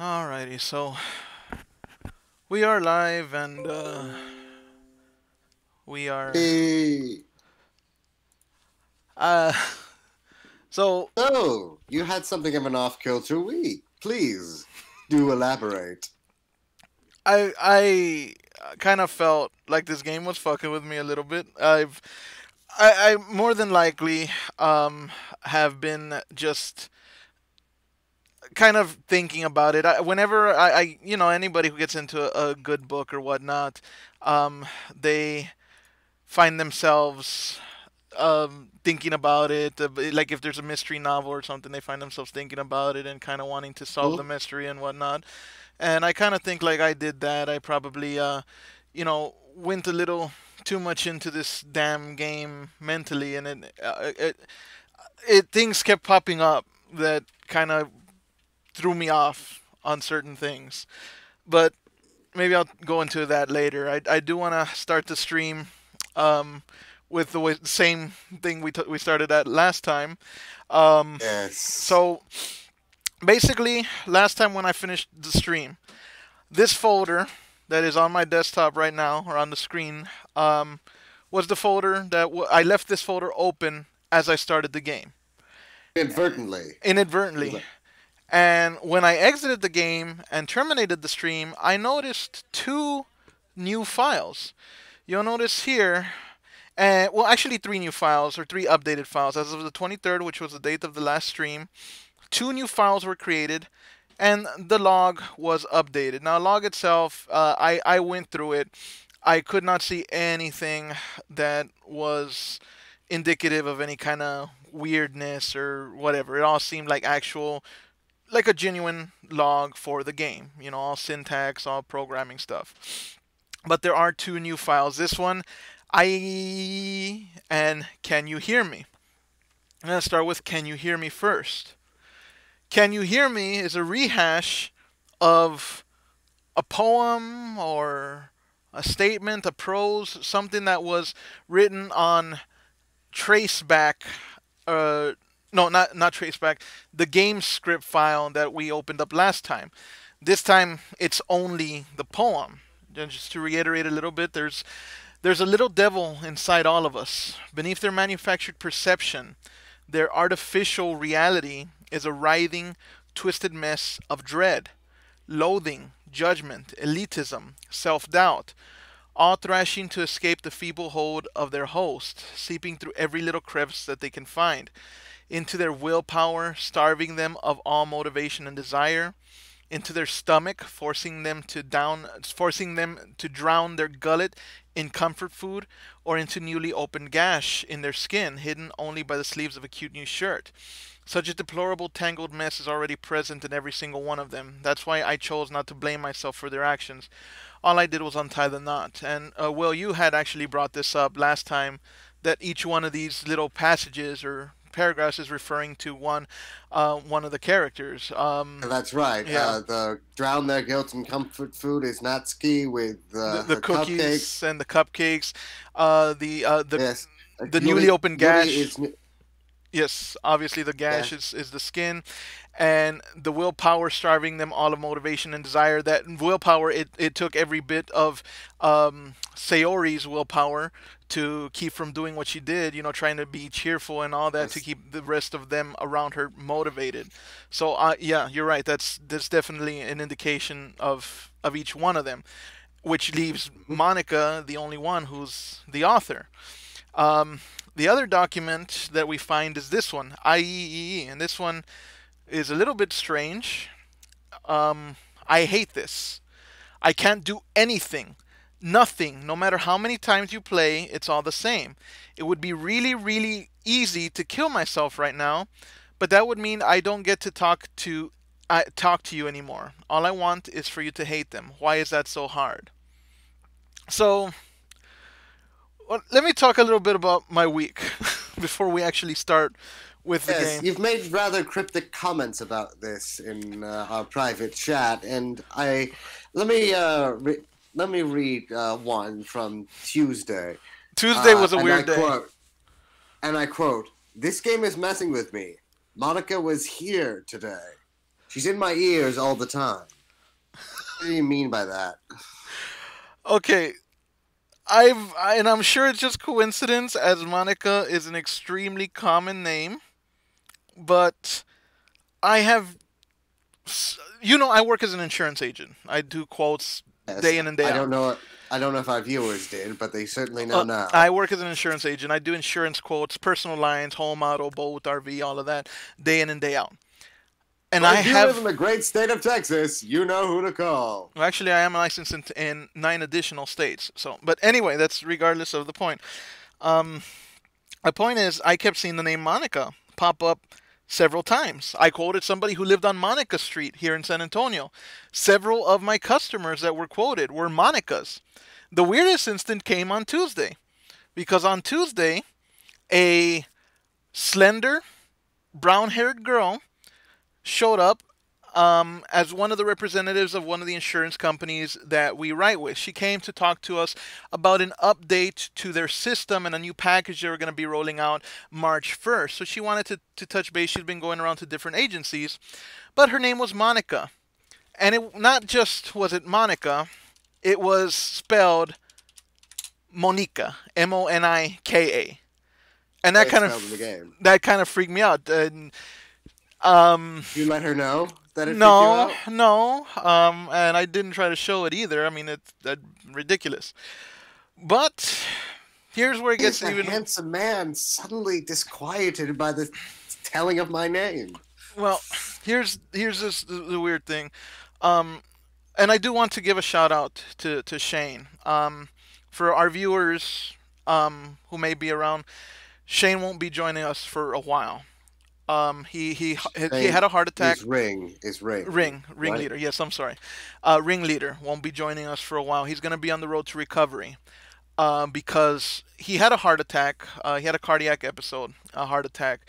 Alrighty, so we are live and we are Hey, uh so oh, you had something of an off-kilter week. Please, do elaborate. I kind of felt like this game was fucking with me a little bit. I more than likely have been just kind of thinking about it. Whenever anybody who gets into a good book or whatnot, they find themselves thinking about it. Like if there's a mystery novel or something, they find themselves thinking about it and kind of wanting to solve the Hmm? mystery and whatnot. And I kind of think like I did that. I probably, went a little too much into this damn game mentally, and it things kept popping up that kind of threw me off on certain things. But maybe I'll go into that later. I do want to start the stream um, with the same thing we started at last time. Um, Yes. so basically, last time when I finished the stream, this folder that is on my desktop right now or on the screen was the folder that I left this folder open as I started the game Inadvertently. inadvertently. And when I exited the game and terminated the stream, I noticed two new files. You'll notice here, well, actually, three new files or three updated files. As of the 23rd, which was the date of the last stream, two new files were created, and the log was updated. Now, log itself, I went through it. I could not see anything that was indicative of any kind of weirdness or whatever. It all seemed like actual, like a genuine log for the game. You know, all syntax, all programming stuff. But there are two new files. This one, and Can You Hear Me? I'm going to start with Can You Hear Me first. Can You Hear Me is a rehash of a poem or a statement, a prose, something that was written on traceback. Uh, no, not traceback. The game script file that we opened up last time. This time it's only the poem. And just to reiterate a little bit, there's a little devil inside all of us. Beneath their manufactured perception, their artificial reality is a writhing, twisted mess of dread, loathing, judgment, elitism, self doubt, all thrashing to escape the feeble hold of their host, seeping through every little crevice that they can find, into their willpower, starving them of all motivation and desire, into their stomach, forcing them to drown their gullet in comfort food, or into newly opened gash in their skin, hidden only by the sleeves of a cute new shirt. Such a deplorable tangled mess is already present in every single one of them. That's why I chose not to blame myself for their actions. All I did was untie the knot. And Will, you had actually brought this up last time that each one of these little passages or paragraphs is referring to one of the characters. That's right. Yeah, The drown their guilt in comfort food is Natsuki with the her cupcakes. cookies and the cupcakes, uh, the uh, the Yes. the newly Yuri, opened Yuri gash. is. Yes, obviously the Yeah. gash is the skin, and the willpower starving them all of motivation and desire. That willpower, it took every bit of Sayori's willpower to keep from doing what she did. You know, trying to be cheerful and all that to Yes. keep the rest of them around her motivated. So, yeah, you're right. That's definitely an indication of each one of them, which leaves Mhm. Monica the only one who's the author. Um, the other document that we find is this one, IEEE, and this one is a little bit strange. I hate this. I can't do anything. Nothing. No matter how many times you play, it's all the same. It would be really, really easy to kill myself right now, but that would mean I don't get to talk to you anymore. All I want is for you to hate them. Why is that so hard? So, well, let me talk a little bit about my week before we actually start with the Yes, game. you've made rather cryptic comments about this in our private chat, and I let me let me read one from Tuesday, Tuesday was a and weird day. I quote, "This game is messing with me. Monica was here today." She's in my ears all the time. What do you mean by that? Okay, and I'm sure it's just coincidence, as Monica is an extremely common name, but I have, I work as an insurance agent. I do quotes Yes, day in and day I out. don't know. I don't know if our viewers did, but they certainly know now. I work as an insurance agent. I do insurance quotes, personal lines, home, auto, boat, RV, all of that, day in and day out. And But I if you live in have, the great state of Texas, you know who to call. well, actually, I am licensed in 9 additional states. So, but anyway, that's regardless of the point. Um, my point is, I kept seeing the name Monica pop up several times. I quoted somebody who lived on Monica Street here in San Antonio. Several of my customers that were quoted were Monicas. The weirdest instance came on Tuesday, because on Tuesday, a slender, brown-haired girl showed up as one of the representatives of one of the insurance companies that we write with. She came to talk to us about an update to their system and a new package they were going to be rolling out March 1st. So she wanted to touch base. She'd been going around to different agencies, but her name was Monica. And it not just was it Monica, it was spelled Monica, Monika. And that Great kind spell in the of game. that kind of freaked me out. And You let her know that it no, freaked you out? no, and I didn't try to show it either. I mean, it's ridiculous. But here's where it Is gets a even. handsome man suddenly disquieted by the telling of my name? Well, here's the weird thing, and I do want to give a shout out to Shane. For our viewers who may be around, Shane won't be joining us for a while. He had a heart attack. His ring is Ring right? leader. Yes, I'm sorry. Ring leader won't be joining us for a while. He's going to be on the road to recovery because he had a heart attack. He had a cardiac episode, a heart attack,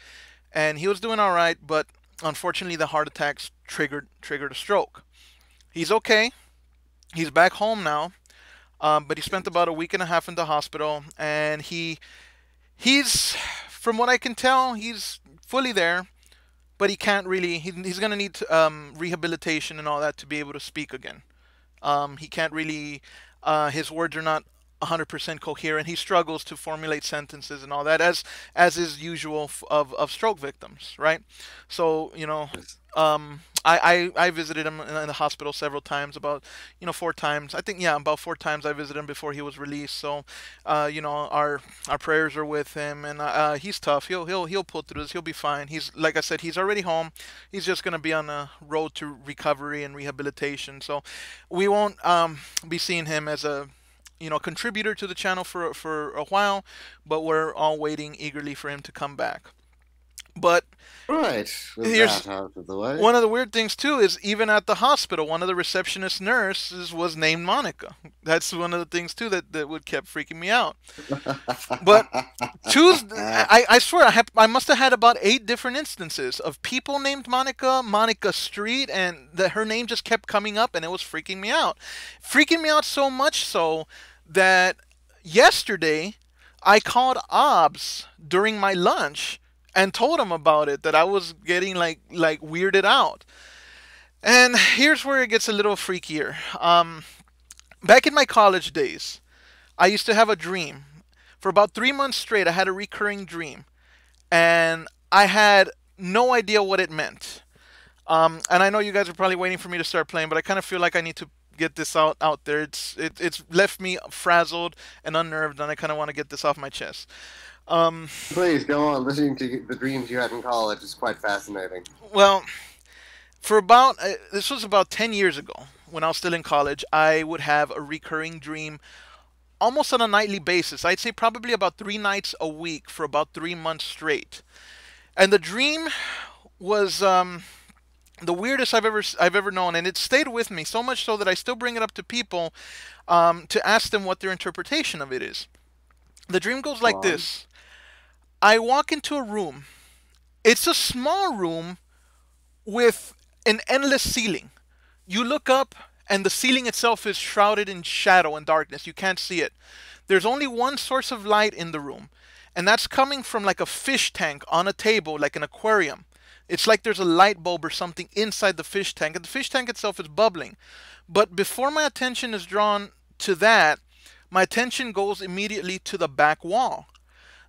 and he was doing all right, but unfortunately, the heart attacks triggered a stroke. He's okay. He's back home now, but he spent about a week and a half in the hospital, and he's from what I can tell, he's fully there, but he can't really. He's gonna need rehabilitation and all that to be able to speak again. He can't really. His words are not 100% coherent. He struggles to formulate sentences and all that, as is usual of stroke victims, right? So I visited him in the hospital several times, about 4 times. I think, yeah, about 4 times I visited him before he was released. So our prayers are with him, and he's tough. He'll pull through this. He'll be fine. He's, like I said, he's already home. He's just gonna be on a road to recovery and rehabilitation. So we won't be seeing him as a contributor to the channel for a while, but we're all waiting eagerly for him to come back. But Right. With here's that out of the way. one of the weird things too is even at the hospital, one of the receptionist nurses was named Monica. That's one of the things too that would kept freaking me out. But Tuesday, I swear I must have had about 8 different instances of people named Monica, Monica Street, and that her name just kept coming up, and it was freaking me out so much so that yesterday I called Obs during my lunch and told him about it, that I was getting like weirded out. And here's where it gets a little freakier. Back in my college days, I used to have a dream. For about 3 months straight, I had a recurring dream, and I had no idea what it meant. And I know you guys are probably waiting for me to start playing, but I kind of feel like I need to get this out there. It's left me frazzled and unnerved, and I kind of want to get this off my chest. Please go on. Listening to the dreams you had in college is quite fascinating. Well, for about this was about 10 years ago when I was still in college. I would have a recurring dream almost on a nightly basis. I'd say probably about 3 nights a week for about 3 months straight. And the dream was the weirdest I've ever known, and it stayed with me so much so that I still bring it up to people to ask them what their interpretation of it is. The dream goes like this. I walk into a room. It's a small room with an endless ceiling. You look up, and the ceiling itself is shrouded in shadow and darkness. You can't see it. There's only one source of light in the room, and that's coming from like a fish tank on a table, like an aquarium. It's like there's a light bulb or something inside the fish tank, and the fish tank itself is bubbling. But before my attention is drawn to that, my attention goes immediately to the back wall.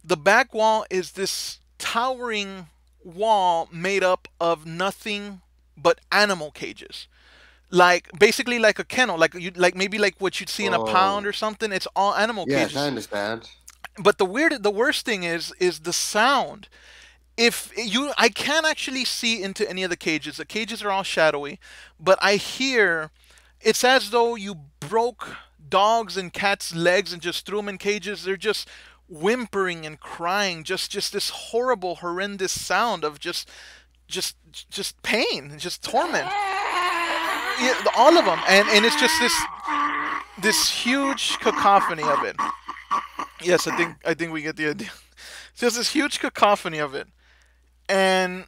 The back wall is this towering wall made up of nothing but animal cages. Like basically like a kennel, like maybe like what you'd see in a pound Oh, or something. It's all animal yes, I cages. understand. But the worst thing is the sound. If you, I can't actually see into any of the cages. The cages are all shadowy, but I hear, it's as though you broke dogs and cats' legs and just threw them in cages. They're just whimpering and crying, just this horrible, horrendous sound of just just pain, just torment. Yeah, all of them, and it's just this huge cacophony of it. Yes, I think we get the idea. It's just this huge cacophony of it, and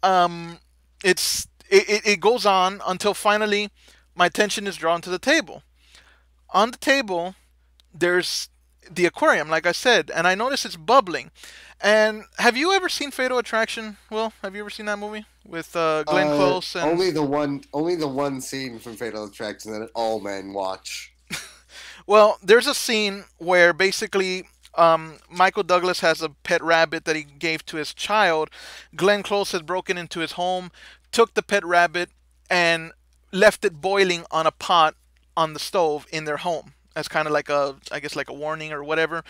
um, it goes on until finally my attention is drawn to the table. On the table, there's the aquarium, like I said, and I notice it's bubbling. And have you ever seen Fatal Attraction? Will, have you ever seen that movie with Glenn Close and? Only the one scene from Fatal Attraction that all men watch. Well, there's a scene where basically Michael Douglas has a pet rabbit that he gave to his child. Glenn Close has broken into his home, took the pet rabbit, and left it boiling on a pot on the stove in their home. As kind of like a, I guess, like a warning or whatever.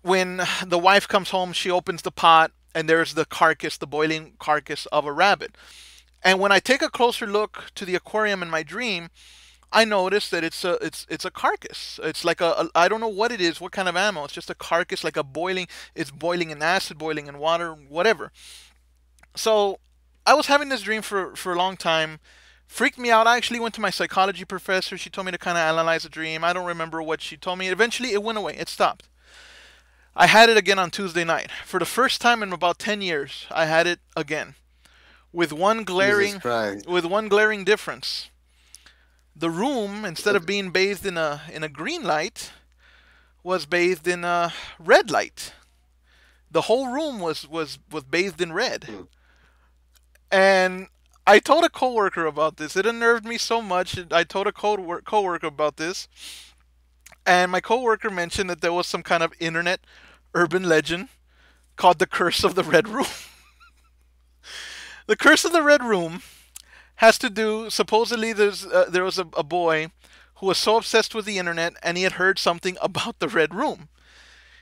When the wife comes home, she opens the pot, and there's the carcass, the boiling carcass of a rabbit. And when I take a closer look to the aquarium in my dream, I noticed that it's a carcass. It's like a I don't know what it is, what kind of animal. It's just a carcass, like a boiling. It's boiling in acid, boiling in water, whatever. So I was having this dream for a long time. Freaked me out. I actually went to my psychology professor. She told me to kind of analyze the dream. I don't remember what she told me. Eventually, it went away. It stopped. I had it again on Tuesday night. For the first time in about 10 years, I had it again. With one Jesus glaring Christ. with one glaring difference. The room, instead of being bathed in a green light, was bathed in a red light. The whole room was bathed in red. Hmm. And I told a coworker about this. It unnerved me so much. I told a coworker about this, and my coworker mentioned that there was some kind of internet urban legend called the Curse of the Red Room. The Curse of the Red Room has to do, supposedly there was a boy who was so obsessed with the internet and he had heard something about the Red Room.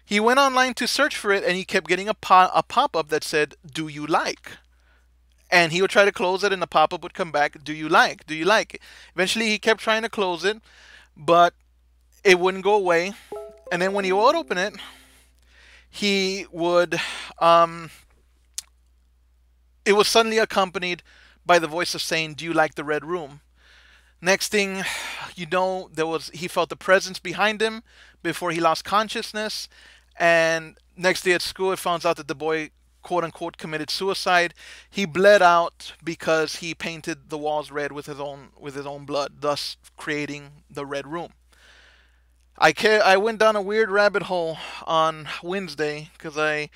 He went online to search for it and he kept getting a pop-up that said, "Do you like?" And he would try to close it and the pop-up would come back, "Do you like? Do you like?" Eventually he kept trying to close it, but it wouldn't go away. And then when he would open it, he would um, it was suddenly accompanied by the voice of saying, "Do you like the Red Room?" Next thing you know, he felt the presence behind him before he lost consciousness. And next day at school, it found out that the boy, quote unquote, committed suicide. He bled out because he painted the walls red with his own blood, thus creating the Red Room. I went down a weird rabbit hole on Wednesday because I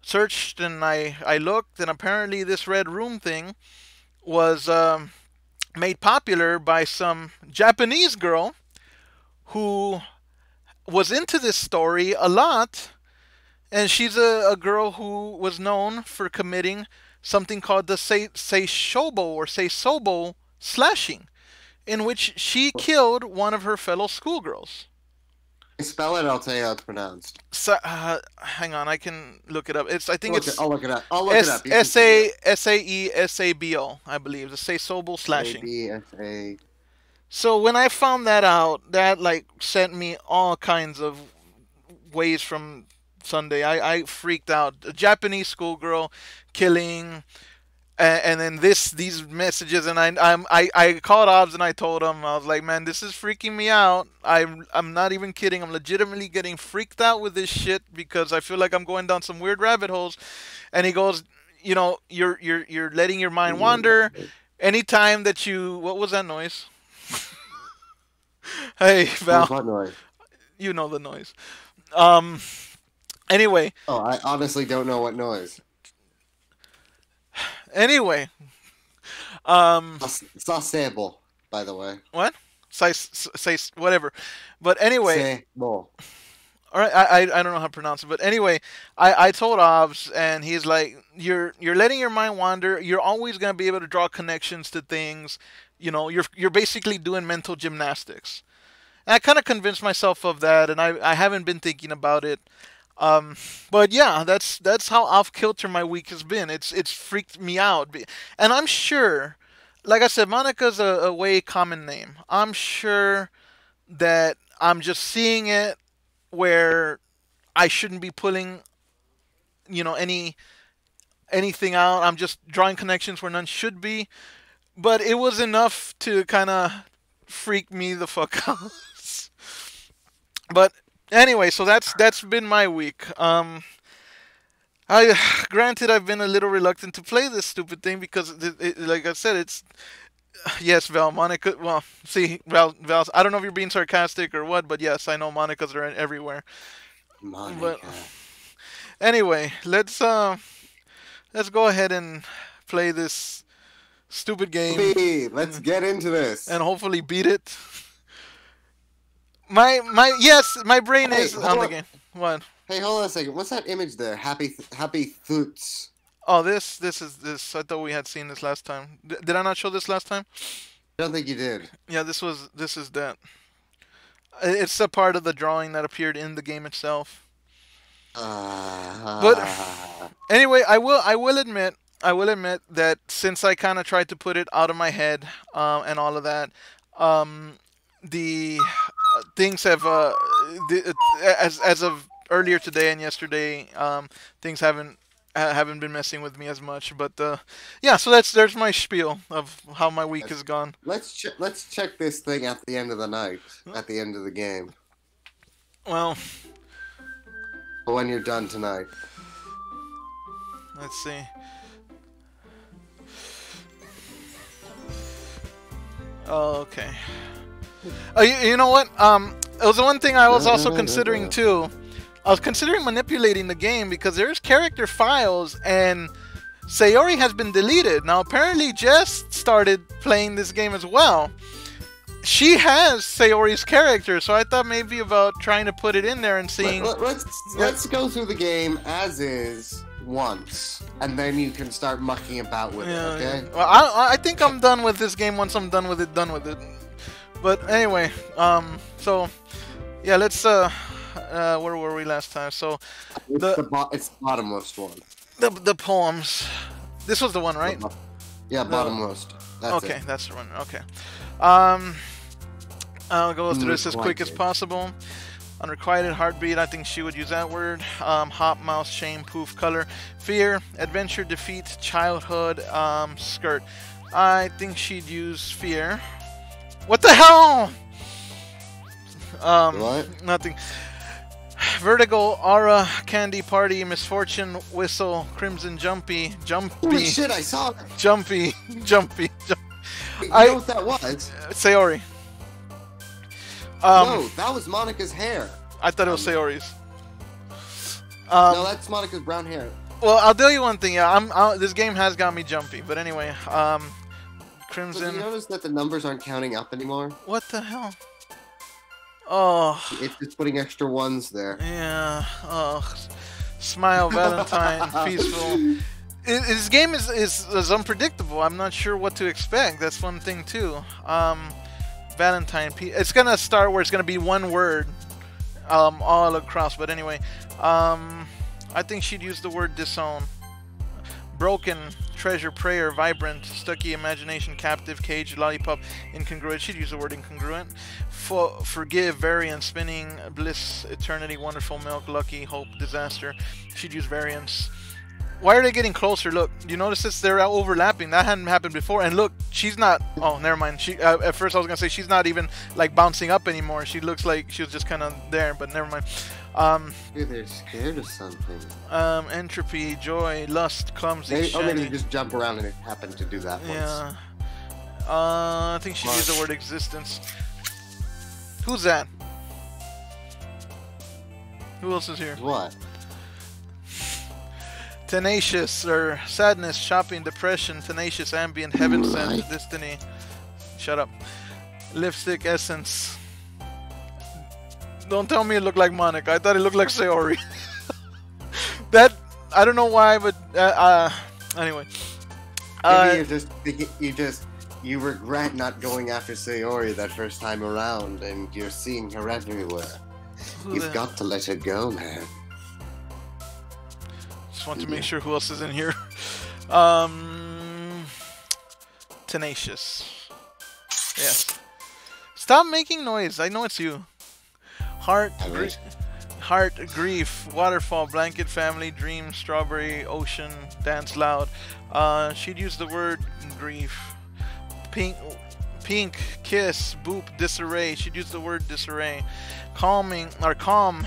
searched and I looked, and apparently this Red Room thing was made popular by some Japanese girl who was into this story a lot, and she's a girl who was known for committing something called the Seishobo or Seisobo slashing, in which she killed one of her fellow schoolgirls. Spell it, I'll tell you how it's pronounced. So, hang on, I can look it up. I think it's I'll look it up. I'll look it up. You S continue. A S A E S A B O, I believe, the Seisobo slashing. ABSA. So when I found that out, that like sent me all kinds of ways from Sunday. I freaked out. A Japanese schoolgirl killing, and then these messages, and I called Obs and I told him, I was like, man, this is freaking me out. I'm not even kidding. I'm legitimately getting freaked out with this shit because I feel like I'm going down some weird rabbit holes. And he goes, you're letting your mind wander. Anytime that what was that noise? Hey Val, What noise? you know the noise. Um. Anyway, Oh, I honestly don't know what noise. Anyway, um, Sasebo, by the way. what? Say whatever. But anyway, Sebo. all right, I don't know how to pronounce it, but anyway, I told Obs, and he's like, you're letting your mind wander. You're always gonna be able to draw connections to things. You know, you're basically doing mental gymnastics. And I kind of convinced myself of that, and I haven't been thinking about it. But yeah, that's how off kilter my week has been. It's freaked me out, and I'm sure, like I said, Monica's a way common name. I'm sure that I'm just seeing it where I shouldn't be pulling, anything out. I'm just drawing connections where none should be. But it was enough to kind of freak me the fuck out. But anyway, so that's been my week. I granted I've been a little reluctant to play this stupid thing because, like I said, it's yes, Val, Monica. Well, see, Val, I don't know if you're being sarcastic or what, but yes, I know Monicas are everywhere. Monica. But anyway, let's go ahead and play this stupid game. Let's get into this And hopefully beat it. My brain is on the game. What? Hey, hold on a second. What's that image there? Happy Thoots. Oh, this is this. I thought we had seen this last time. Did I not show this last time? I don't think you did. Yeah, this is that. It's a part of the drawing that appeared in the game itself. But anyway, I will admit that since I kind of tried to put it out of my head and all of that, the things have as of earlier today and yesterday, things haven't been messing with me as much. But yeah, so there's my spiel of how my week has gone. Let's check this thing at the end of the night, at the end of the game. Well, but when you're done tonight. Let's see. Oh, okay. You know what? It was the one thing I was also considering too. I was considering manipulating the game because there's character files and Sayori has been deleted. Now apparently Jess started playing this game as well. She has Sayori's character, so I thought maybe about trying to put it in there and seeing. Let's go through the game as is once, and then you can start mucking about with it. Okay. Well, I think I'm done with this game once I'm done with it. But anyway, so yeah, let's where were we last time? So it's the bottommost one. The poems. This was the one, right? Yeah, bottommost. That's okay, it. that's the one. Okay. I'll go through this as quick as possible. Unrequited heartbeat, I think she would use that word. Hop, mouse, shame, poof, color, fear, adventure, defeat, childhood, skirt. I think she'd use fear. What the hell? What? Nothing. Vertigo, aura, candy, party, misfortune, whistle, crimson, jumpy. Holy shit! I saw it. Jumpy. You know what that was? Sayori. No, that was Monica's hair. I thought it was Sayori's. No, that's Monica's brown hair. Well, I'll tell you one thing. Yeah, this game has got me jumpy. But anyway, crimson. Did you notice that the numbers aren't counting up anymore? What the hell? Oh. It's just putting extra ones there. Yeah. Oh. Smile, Valentine, peaceful. This game is unpredictable. I'm not sure what to expect. That's one thing too. Valentine, it's gonna start where it's gonna be one word, all across. But anyway, I think she'd use the word disown. Broken, treasure, prayer, vibrant, stucky, imagination, captive, cage, lollipop, incongruent. She'd use the word incongruent. Forgive, variance, spinning, bliss, eternity, wonderful, milk, lucky, hope, disaster. She'd use variance. Why are they getting closer? Look, you notice this? They're overlapping. That hadn't happened before. And look, she's not. Oh, never mind. She at first I was gonna say she's not even like bouncing up anymore. She looks like she was just kind of there, but never mind. Dude, they're scared of something. Entropy, joy, lust, clumsy. Maybe they just jump around and it happened to do that once. Yeah. I think she used the word existence. Who's that? Who else is here? What? Tenacious, or sadness, shopping, depression, tenacious, ambient, heaven sent, destiny. Shut up. Lipstick, essence. Don't tell me it looked like Monica. I thought it looked like Sayori. That, I don't know why, but anyway. Maybe you regret not going after Sayori that first time around, and you're seeing her everywhere. You've got to let her go, man. Just want to make sure who else is in here. Tenacious. Yes. Stop making noise. I know it's you. Heart, grief, waterfall, blanket, family, dream, strawberry, ocean, dance loud. She'd use the word grief. Pink, kiss, boop, disarray. She'd use the word disarray. Calm,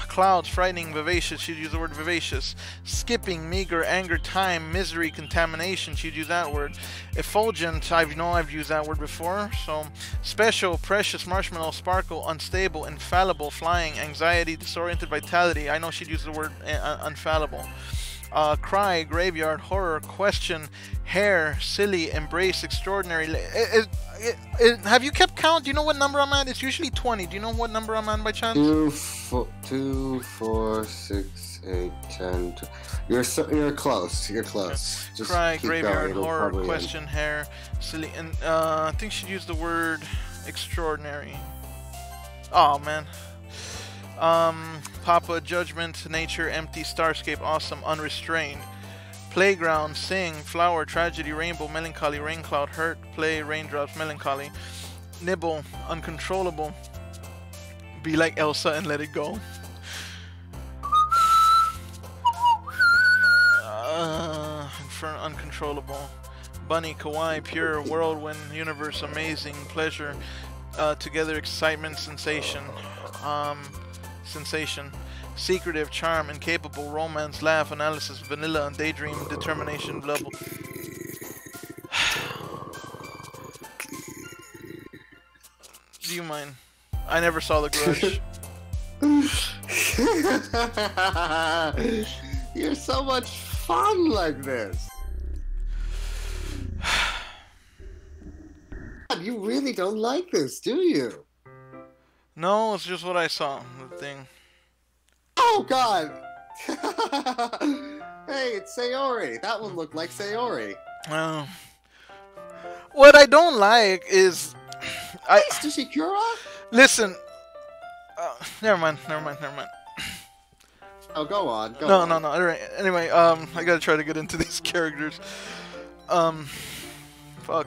clouds, frightening, vivacious. She'd use the word vivacious. Skipping, meager, anger, time, misery, contamination. She'd use that word. Effulgent, I've used that word before. So, special, precious, marshmallow, sparkle, unstable, infallible, flying, anxiety, disoriented, vitality. I know she'd use the word unfallible. Cry, graveyard, horror, question, hair, silly, embrace, extraordinary. Have you kept count? Do you know what number I'm at? It's usually 20. Do you know what number I'm at by chance? 2, 4, 6, 8, 10. You're close. You're close. Just cry, keep graveyard, going. horror, question, hair, silly, and I think she'd use the word extraordinary. Oh man. Papa, judgment, nature, empty, starscape, awesome, unrestrained. Playground, sing, flower, tragedy, rainbow, melancholy, rain cloud, hurt, play, raindrops, melancholy. Nibble, uncontrollable. Be like Elsa and let it go. Inferno, uncontrollable. Bunny, kawaii, pure, whirlwind, universe, amazing, pleasure, together, excitement, sensation. Sensation. Secretive, charm, incapable, romance, laugh, analysis, vanilla, daydream, determination, level. Do you mind? I never saw The Grudge. You're so much fun like this. You really don't like this, do you? No, it's just what I saw. The thing. Oh God! Hey, it's Sayori. That one looked like Sayori. What I don't like is, Tsushikura? Listen. Never mind. Oh, go on. Go No. on. All right. Anyway, I gotta try to get into these characters. Fuck.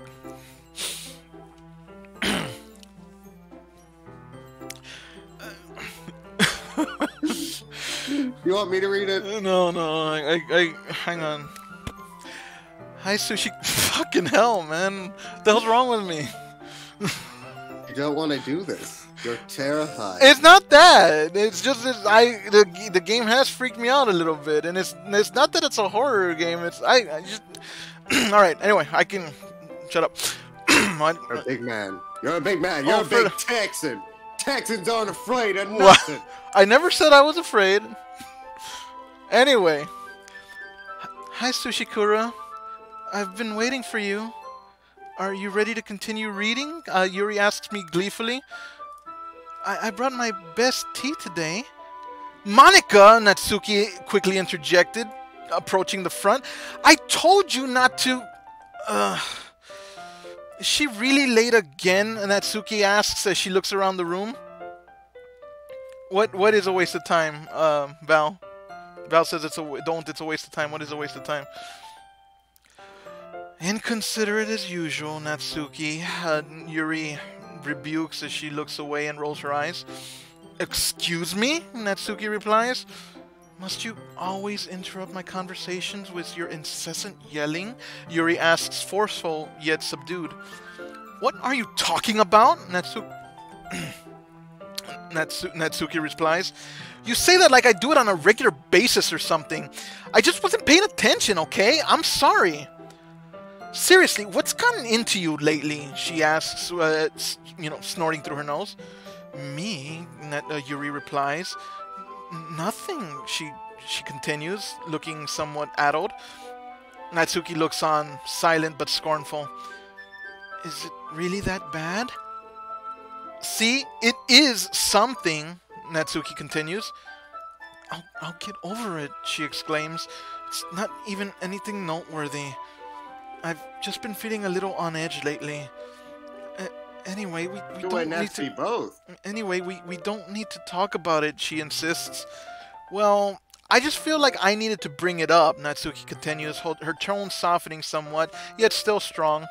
You want me to read it? No. I hang on. Hi, Sushi. Fucking hell, man. What the hell's wrong with me? You don't want to do this. You're terrified. It's not that. It's just that the game has freaked me out a little bit, and it's not that it's a horror game. It's I just. All right. Anyway, I can shut up. You're a big man. You're a big man. You're a big Texan. Texans aren't afraid of Well, nothing. I never said I was afraid. Anyway. Hi, Sushikura. I've been waiting for you. Are you ready to continue reading? Yuri asks me gleefully. I brought my best tea today. Monica, Natsuki quickly interjected, approaching the front. I told you not to... Is she really late again? Natsuki asks as she looks around the room. What is a waste of time, Val? Val says it's a waste of time. What is a waste of time? Inconsiderate as usual, Natsuki. Yuri rebukes as she looks away and rolls her eyes. Excuse me? Natsuki replies. Must you always interrupt my conversations with your incessant yelling? Yuri asks, forceful yet subdued. What are you talking about? Natsuki replies. You say that like I do it on a regular basis or something. I just wasn't paying attention, okay? I'm sorry. Seriously, what's gotten into you lately? She asks, snorting through her nose. Me? Yuri replies. Nothing, she she continues, looking somewhat addled. Natsuki looks on, silent but scornful. Is it really that bad? See, it is something, Natsuki continues. I'll get over it, she exclaims. It's not even anything noteworthy. I've just been feeling a little on edge lately. Anyway, we don't need to... both. Anyway, we don't need to talk about it, she insists. Well, I just feel like I needed to bring it up, Natsuki continues, her tone softening somewhat, yet still strong.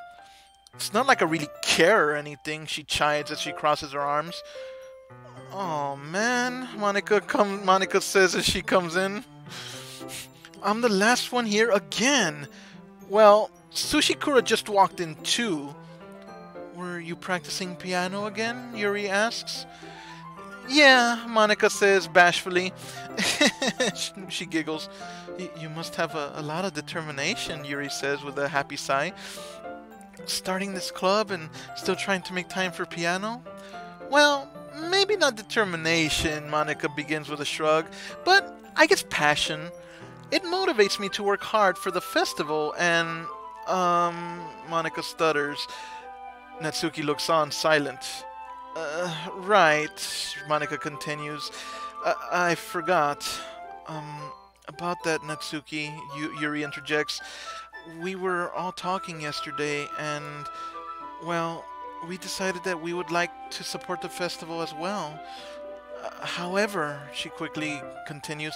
It's not like I really care or anything, she chides as she crosses her arms. Oh man, Monika says as she comes in. I'm the last one here again. Well, Sushikura just walked in too. Were you practicing piano again? Yuri asks. Yeah, Monika says bashfully. She giggles. You must have a lot of determination, Yuri says with a happy sigh. Starting this club and still trying to make time for piano? Well, maybe not determination, Monika begins with a shrug, but I guess passion. It motivates me to work hard for the festival and, Monika stutters. Natsuki looks on, silent. Right, Monika continues. I forgot. About that, Natsuki, Yuri interjects. We were all talking yesterday, and, well, we decided that we would like to support the festival as well. However, she quickly continues,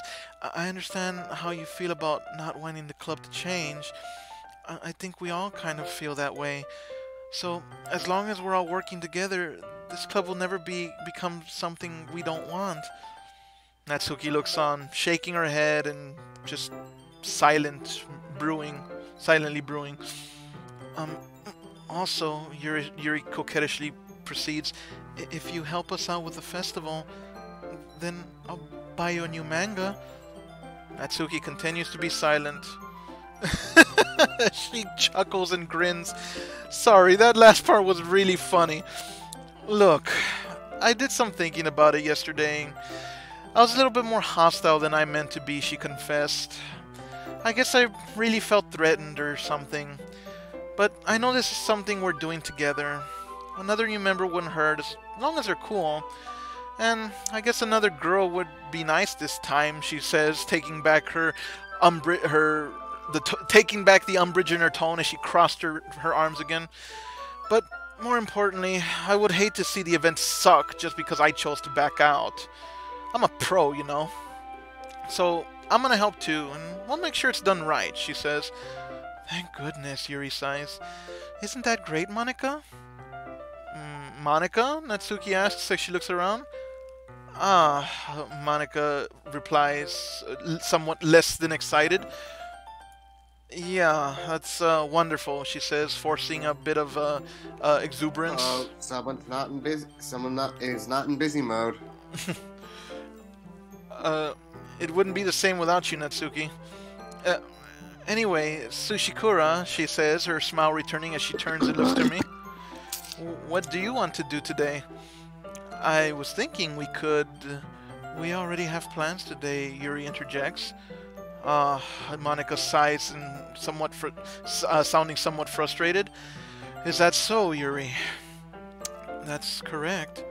I understand how you feel about not wanting the club to change. I think we all kind of feel that way. So, as long as we're all working together, this club will never become something we don't want. Natsuki looks on, shaking her head and just silently brewing. Also, Yuri coquettishly proceeds, if you help us out with the festival, then I'll buy you a new manga. Natsuki continues to be silent. She chuckles and grins. Sorry, that last part was really funny. Look, I did some thinking about it yesterday. I was a little bit more hostile than I meant to be, she confessed. I guess I really felt threatened or something. But I know this is something we're doing together. Another new member wouldn't hurt, as long as they're cool. And I guess another girl would be nice this time, she says, taking back taking back the umbrage in her tone as she crossed her arms again. But more importantly, I would hate to see the event suck just because I chose to back out. I'm a pro, you know. So I'm gonna help too, and we'll make sure it's done right, she says. Thank goodness, Yuri sighs. Isn't that great, Monika? Monika? Natsuki asks as she looks around. Ah, Monika replies, somewhat less than excited. Yeah, that's wonderful, she says, forcing a bit of exuberance. Oh, someone is not in busy mode. It wouldn't be the same without you, Natsuki. Anyway, Sushikura, she says, her smile returning as she turns and looks to me. What do you want to do today? I was thinking we could... We already have plans today, Yuri interjects. Monika sighs and sounding somewhat frustrated. Is that so, Yuri? That's correct.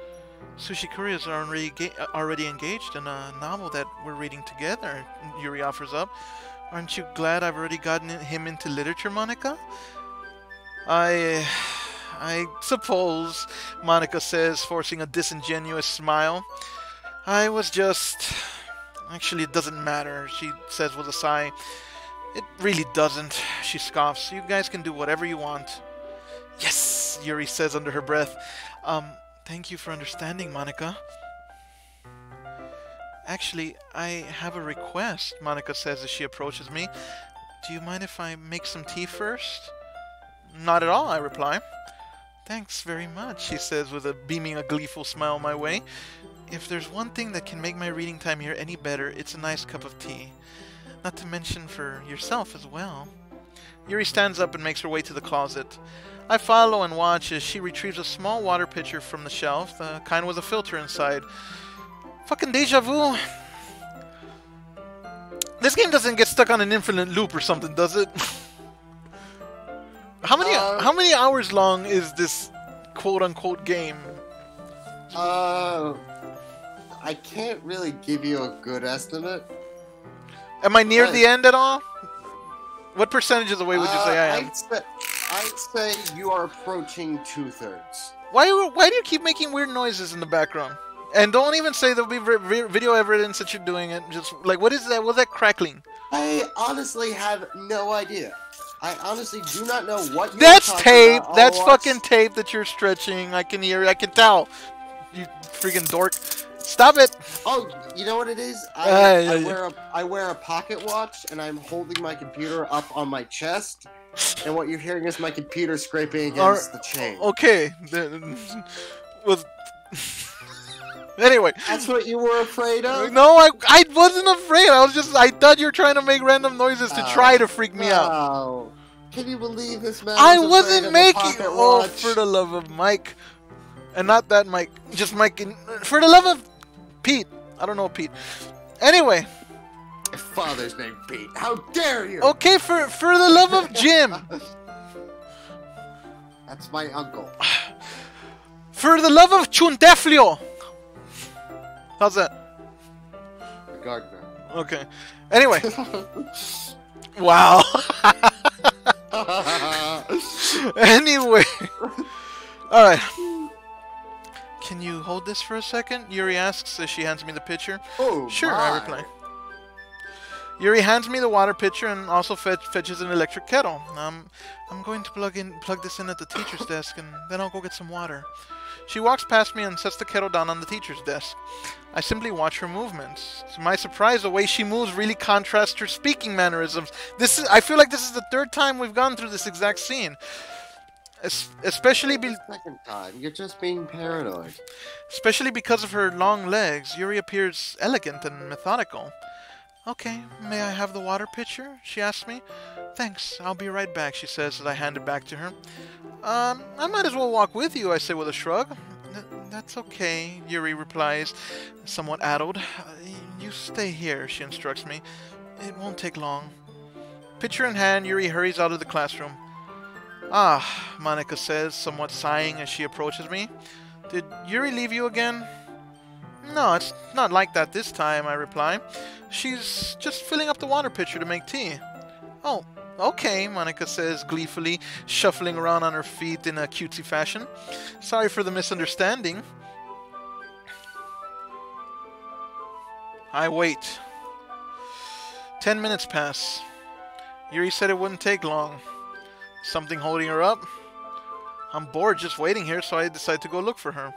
Sushikura is already engaged in a novel that we're reading together, Yuri offers up. Aren't you glad I've already gotten him into literature, Monika? I suppose, Monika says, forcing a disingenuous smile. I was just... Actually, it doesn't matter, she says with a sigh. It really doesn't, she scoffs. You guys can do whatever you want. Yes, Yuri says under her breath. Thank you for understanding, Monika. Actually, I have a request, Monika says as she approaches me. Do you mind if I make some tea first? Not at all, I reply. Thanks very much, she says with beaming a gleeful smile my way. If there's one thing that can make my reading time here any better, it's a nice cup of tea. Not to mention for yourself as well. Yuri stands up and makes her way to the closet. I follow and watch as she retrieves a small water pitcher from the shelf, the kind with a filter inside. Fucking deja vu! This game doesn't get stuck on an infinite loop or something, does it? How many hours long is this quote-unquote game? I can't really give you a good estimate. Am I near the end at all? What percentage away would you say I am? I'd say you are approaching 2/3. Why do you keep making weird noises in the background? And don't even say there'll be video evidence that you're doing it. Just like, what is that? What's that crackling? I honestly have no idea. I honestly do not know what you're That's talking tape. about. That's fucking tape that you're stretching. I can hear it. I can tell. You freaking dork. Stop it. Oh, you know what it is? I wear a pocket watch, and I'm holding my computer up on my chest, and what you're hearing is my computer scraping against the chain. Okay. Anyway. That's what you were afraid of? No, I wasn't afraid. I thought you were trying to make random noises to try to freak me out. Can you believe this man? I wasn't making. Oh, for the love of Mike. And not that Mike. Just Mike. For the love of Pete. I don't know Pete. Anyway. My father's name Pete. How dare you? Okay, for the love of Jim. That's my uncle. For the love of Chunteflio. How's that? The gardener. Okay. Anyway. Wow. Anyway. Alright. Can you hold this for a second? Yuri asks as she hands me the pitcher. Oh, sure, my. I reply. Yuri hands me the water pitcher and also fetches an electric kettle. I'm going to plug this in at the teacher's desk, and then I'll go get some water. She walks past me and sets the kettle down on the teacher's desk. I simply watch her movements. To my surprise, the way she moves really contrasts her speaking mannerisms. I feel like this is the third time we've gone through this exact scene. Especially second time. You're just being paranoid. Especially because of her long legs, Yuri appears elegant and methodical. Okay, may I have the water pitcher? She asks me. Thanks, I'll be right back, she says as I hand it back to her. I might as well walk with you, I say with a shrug. That's okay, Yuri replies, somewhat addled. You stay here, she instructs me. It won't take long. Pitcher in hand, Yuri hurries out of the classroom. Ah, Monica says, somewhat sighing as she approaches me. Did Yuri leave you again? No, it's not like that this time, I reply. She's just filling up the water pitcher to make tea. Oh, okay, Monica says gleefully, shuffling around on her feet in a cutesy fashion. Sorry for the misunderstanding. I wait. 10 minutes pass. Yuri said it wouldn't take long. Something holding her up? I'm bored just waiting here, so I decide to go look for her.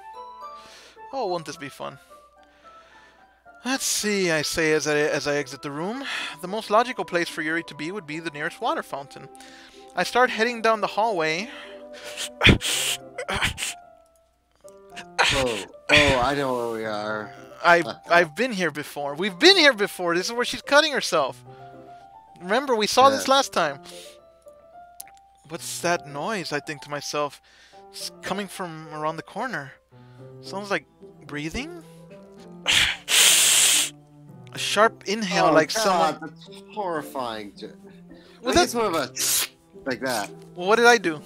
Oh, won't this be fun? Let's see, I say as I exit the room. The most logical place for Yuri to be would be the nearest water fountain. I start heading down the hallway. Oh, I know where we are. I've been here before. We've been here before. This is where she's cutting herself. Remember, we saw this last time. What's that noise? I think to myself. It's coming from around the corner. Sounds like breathing? A sharp inhale, like God, someone... That's horrifying. Well, that's more of a... like that. Well, what did I do?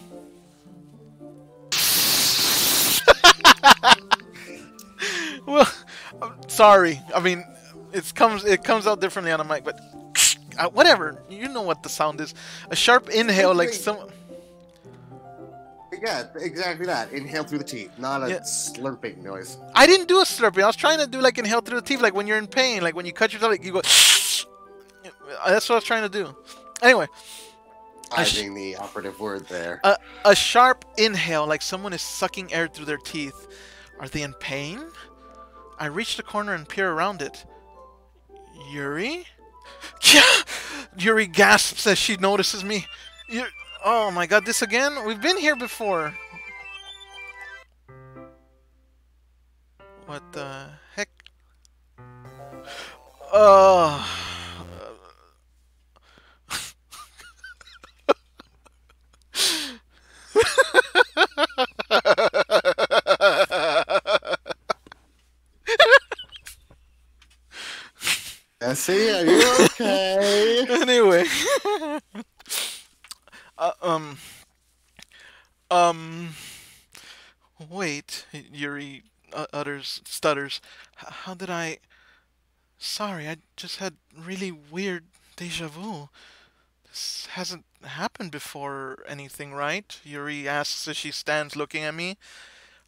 Well, I'm sorry. I mean, it comes out differently on a mic, but... whatever. You know what the sound is. A sharp inhale, like some... Yeah, exactly that. Inhale through the teeth, not a slurping noise. I didn't do a slurping. I was trying to do like inhale through the teeth, like when you're in pain, like when you cut yourself, like you go. That's what I was trying to do. Anyway, I think the operative word there. A sharp inhale, like someone is sucking air through their teeth. Are they in pain? I reach the corner and peer around it. Yuri? Yuri gasps as she notices me. Oh my god, this again? We've been here before. What the heck? Oh. Essie, are you okay? Wait, Yuri stutters. How did I... Sorry, I just had really weird deja vu. This hasn't happened before or anything, right? Yuri asks as she stands looking at me.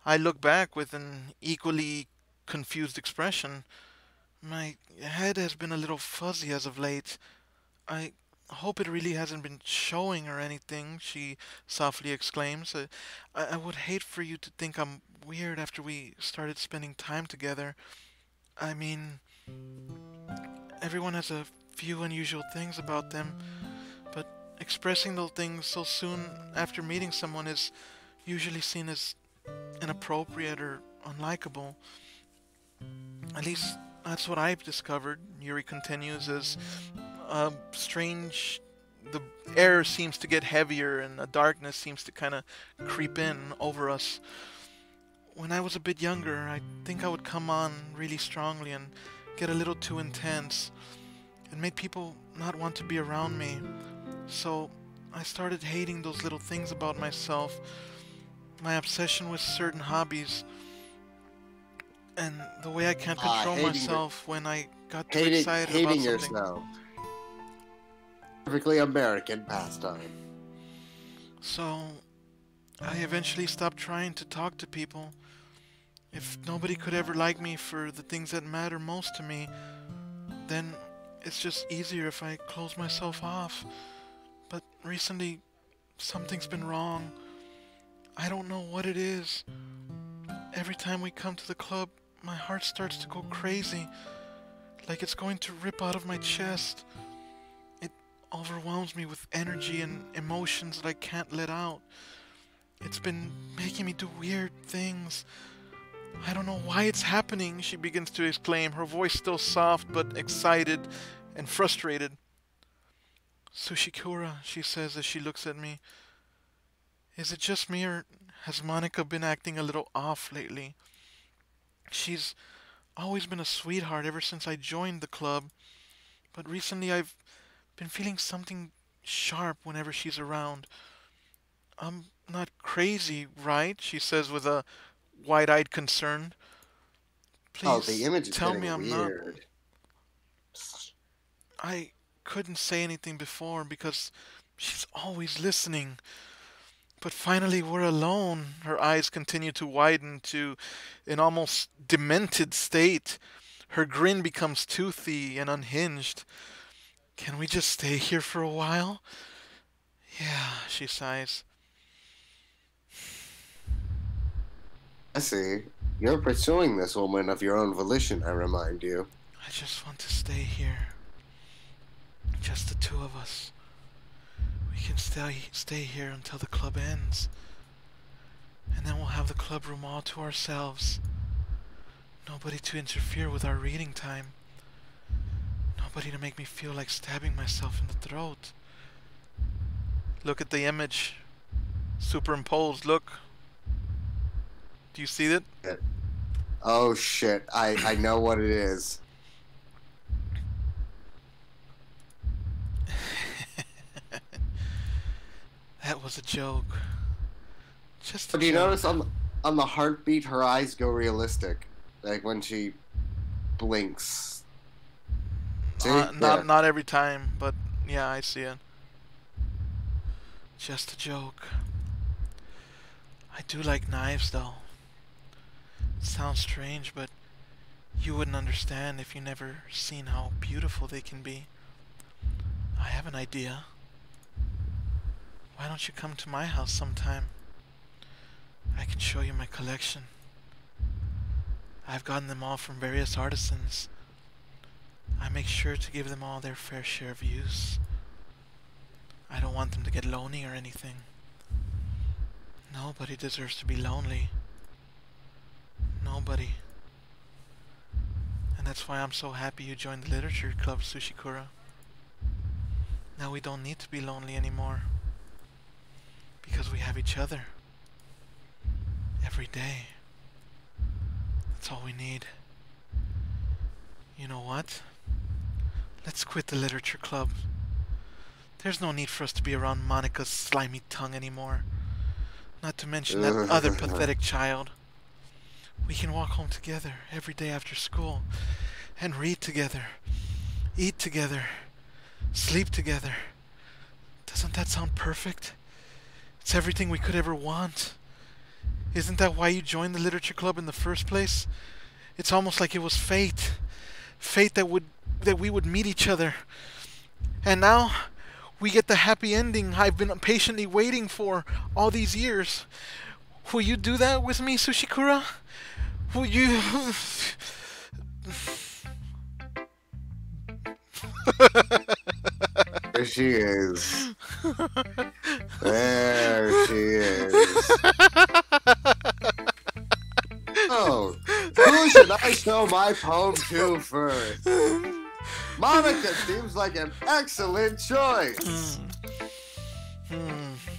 I look back with an equally confused expression. My head has been a little fuzzy as of late. I hope it really hasn't been showing or anything, she softly exclaims. I would hate for you to think I'm weird after we started spending time together. I mean, everyone has a few unusual things about them, but expressing those things so soon after meeting someone is usually seen as inappropriate or unlikable. At least that's what I've discovered, Yuri continues, as strange. The air seems to get heavier and the darkness seems to kind of creep in over us. When I was a bit younger, I think I would come on really strongly and get a little too intense. It made people not want to be around me. So I started hating those little things about myself, my obsession with certain hobbies, and the way I can't control myself when I got too excited about hating something. Yourself. Perfectly American pastime. So I eventually stopped trying to talk to people. If nobody could ever like me for the things that matter most to me, then it's just easier if I close myself off. But recently, something's been wrong. I don't know what it is. Every time we come to the club, my heart starts to go crazy, like it's going to rip out of my chest. It overwhelms me with energy and emotions that I can't let out. It's been making me do weird things. I don't know why it's happening, she begins to exclaim, her voice still soft but excited and frustrated. Sushikura, she says as she looks at me. Is it just me, or has Monica been acting a little off lately? She's always been a sweetheart ever since I joined the club, but recently I've been feeling something sharp whenever she's around. I'm not crazy, right? She says with a wide-eyed concern. Please the image is tell me I'm weird. not. I couldn't say anything before because she's always listening. But finally we're alone. Her eyes continue to widen to an almost demented state. Her grin becomes toothy and unhinged. Can we just stay here for a while? Yeah, she sighs. I see. You're pursuing this woman of your own volition, I remind you. I just want to stay here. Just the two of us. We can stay here until the club ends. And then we'll have the club room all to ourselves. Nobody to interfere with our reading time. Nobody to make me feel like stabbing myself in the throat. Look at the image. Superimposed, look. Do you see it? Oh shit, I know what it is. That was a joke. Just a joke. Do you notice on the heartbeat her eyes go realistic? Like when she blinks. Not every time, but yeah, I see it. Just a joke. I do like knives, though. It sounds strange, but you wouldn't understand if you never seen how beautiful they can be. I have an idea. Why don't you come to my house sometime? I can show you my collection. I've gotten them all from various artisans. I make sure to give them all their fair share of use. I don't want them to get lonely or anything. Nobody deserves to be lonely. Nobody. And that's why I'm so happy you joined the literature club, Sushikura. Now we don't need to be lonely anymore. Because we have each other. Every day. That's all we need. You know what? Let's quit the literature club. There's no need for us to be around Monica's slimy tongue anymore. Not to mention that other pathetic child. We can walk home together every day after school and read together, eat together, sleep together. Doesn't that sound perfect? It's everything we could ever want. Isn't that why you joined the literature club in the first place? It's almost like it was fate. Fate that we would meet each other. And now we get the happy ending I've been patiently waiting for all these years. Will you do that with me, Sushikura? Will you... There she is. There she is. Oh, who should I show my poem to first? Monica seems like an excellent choice.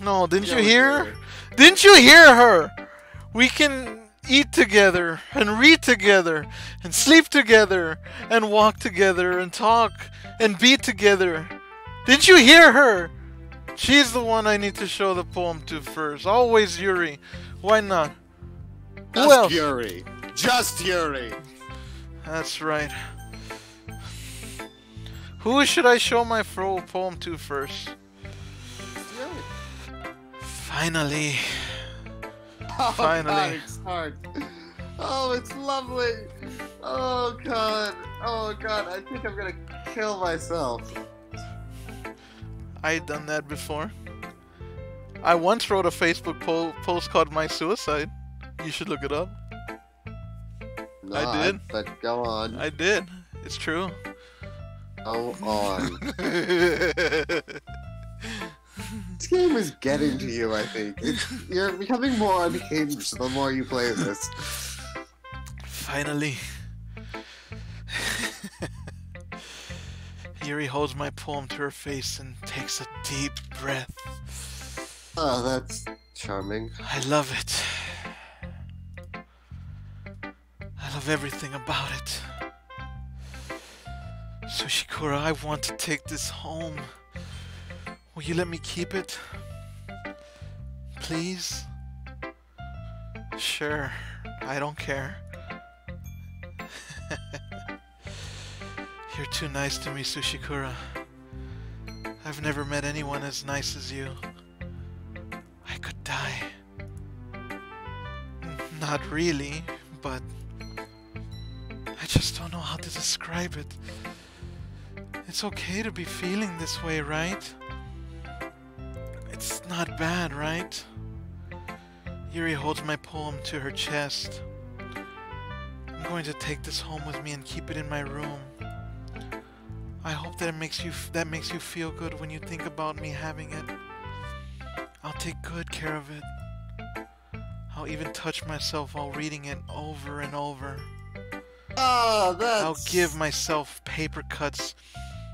No, didn't you hear her? Didn't you hear her? We can eat together and read together and sleep together and walk together and talk and be together. Didn't you hear her? She's the one I need to show the poem to first. Always Yuri. Why not? Who else? Yuri. Just Yuri. That's right. Who should I show my poem to first? Yuri. Finally. Oh, Finally. God, it's hard. Oh, it's lovely. Oh, God. Oh, God. I think I'm going to kill myself. I've done that before. I once wrote a Facebook post called My Suicide. You should look it up. No, I did. But go on. I did. It's true. Go on. This game is getting to you, I think. You're becoming more unhinged the more you play this. Finally. Yuri holds my poem to her face and takes a deep breath. Oh, that's charming. I love it. I love everything about it. Sushikura, I want to take this home. Will you let me keep it? Please? Sure, I don't care. You're too nice to me, Sushikura. I've never met anyone as nice as you. I could die. Not really, but I just don't know how to describe it. It's okay to be feeling this way, right? It's not bad, right? Yuri holds my poem to her chest. I'm going to take this home with me and keep it in my room. I hope that makes you feel good when you think about me having it. I'll take good care of it. I'll even touch myself while reading it over and over. Oh, that's... I'll give myself paper cuts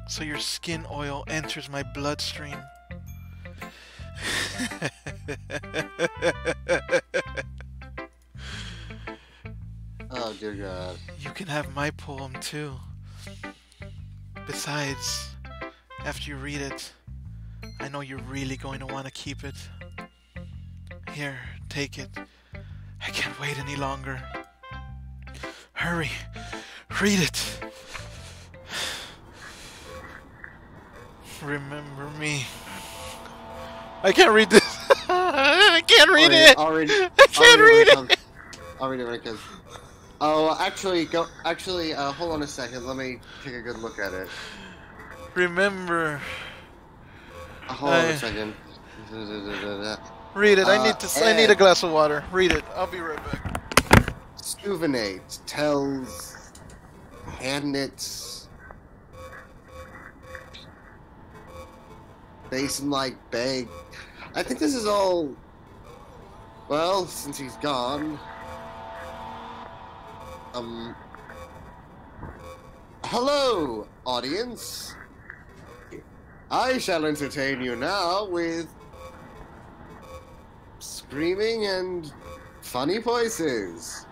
so your skin oil enters my bloodstream. Oh, dear God. You can have my poem too. Besides, after you read it, I know you're really going to want to keep it. Here, take it. I can't wait any longer. Hurry, read it. Remember me. I can't read this. I can't read it. I can't read it. I'll read it when it comes. Oh, actually, hold on a second. Let me take a good look at it. Remember. Hold on a second. Read it. I need a glass of water. Read it. I'll be right back. Souvenate tells Handnit's basin like bag. I think this is all. Well, since he's gone. Hello, audience. I shall entertain you now with screaming and funny voices.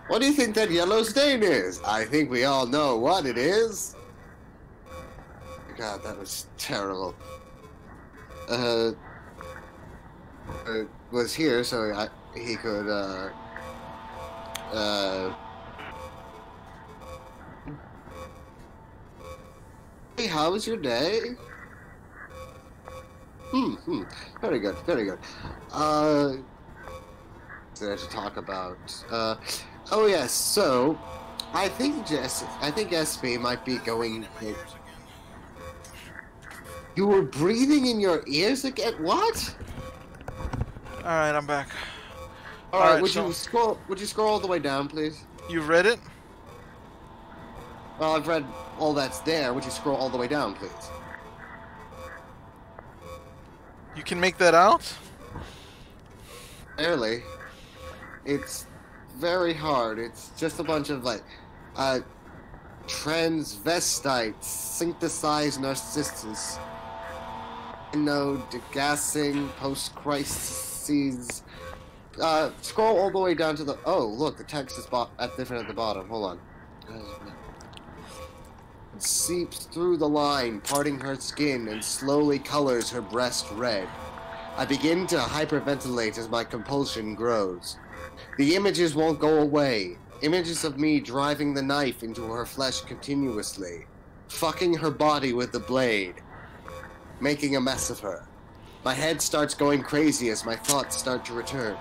What do you think that yellow stain is? I think we all know what it is. God, that was terrible. Was here so he could, Hey, how was your day? Very good, very good. There to talk about, oh yes, so, I think SB might be going... You were breathing in your ears again? What? Alright, I'm back. Alright, would you scroll all the way down, please? You read it? Well, I've read all that's there. Would you scroll all the way down, please? You can make that out? Barely. It's very hard. It's just a bunch of, like, transvestites, synthesized narcissus, degassing, post-crises. Scroll all the way down to the... Oh, look, the text is different at the bottom. Hold on. It seeps through the line, parting her skin, and slowly colors her breast red. I begin to hyperventilate as my compulsion grows. The images won't go away. Images of me driving the knife into her flesh continuously, fucking her body with the blade, making a mess of her. My head starts going crazy as my thoughts start to return.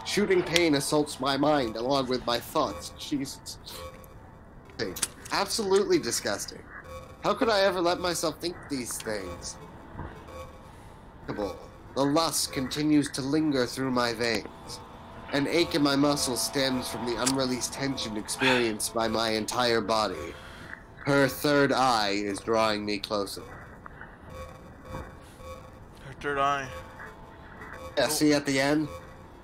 Shooting pain assaults my mind along with my thoughts. Jesus. Absolutely disgusting. How could I ever let myself think these things? The lust continues to linger through my veins. An ache in my muscles stems from the unreleased tension experienced by my entire body. Her third eye is drawing me closer. Her third eye. Yeah, see at the end?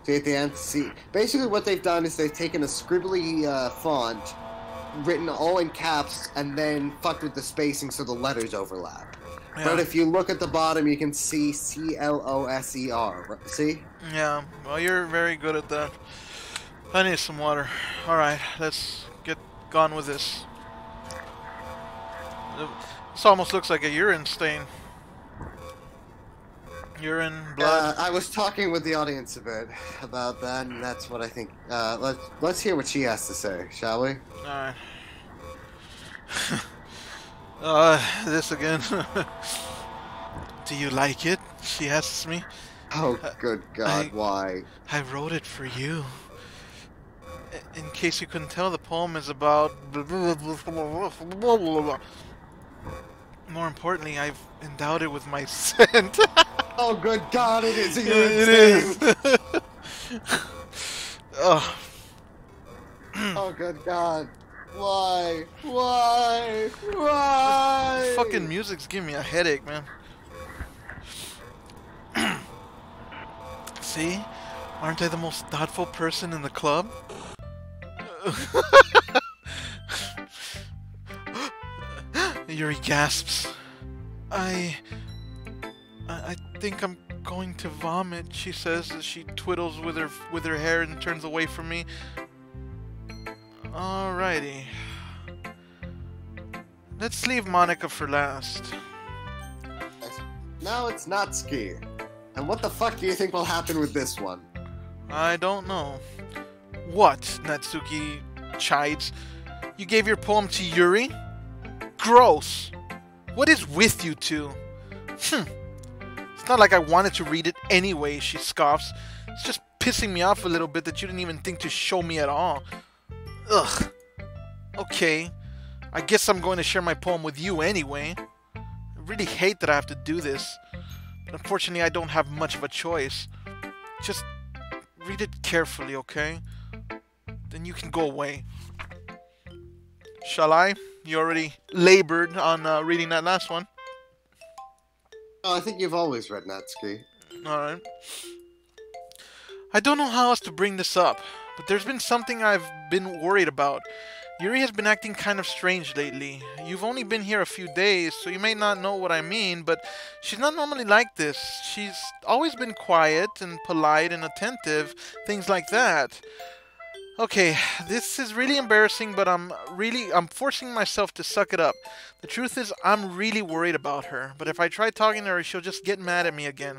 See at the end? See. Basically what they've done is they've taken a scribbly font, written all in caps, and then fucked with the spacing so the letters overlap. Yeah. But if you look at the bottom, you can see C-L-O-S-E-R. See? Yeah, well, you're very good at that. I need some water. Alright, let's get gone with this. This almost looks like a urine stain. Urine, blood. I was talking with the audience a bit about that, and that's what I think. Let's hear what she has to say, shall we? Alright. This again. Do you like it? She asks me. Oh, good God, why? I wrote it for you. In case you couldn't tell, the poem is about... More importantly, I've endowed it with my scent. Oh, good God, it is a urine It is. Oh. Oh, good God. Why? Why? Why? This fucking music's giving me a headache, man. See? Aren't I the most thoughtful person in the club? Yuri gasps. I think I'm going to vomit, she says as she twiddles with her hair and turns away from me. Alrighty. Let's leave Monica for last. Now it's Natsuki. And what the fuck do you think will happen with this one? I don't know. What? Natsuki chides. You gave your poem to Yuri? Gross. What is with you two? It's not like I wanted to read it anyway, she scoffs. It's just pissing me off a little bit that you didn't even think to show me at all. Ugh. Okay. I guess I'm going to share my poem with you anyway. I really hate that I have to do this. But unfortunately, I don't have much of a choice. Just read it carefully, okay? Then you can go away. Shall I? You already labored on reading that last one. Oh, I think you've always read Natsuki. Alright. I don't know how else to bring this up, but there's been something I've been worried about. Yuri has been acting kind of strange lately. You've only been here a few days, so you may not know what I mean, but she's not normally like this. She's always been quiet and polite and attentive, things like that. Okay, this is really embarrassing, but I'm forcing myself to suck it up. The truth is, I'm really worried about her, but if I try talking to her, she'll just get mad at me again.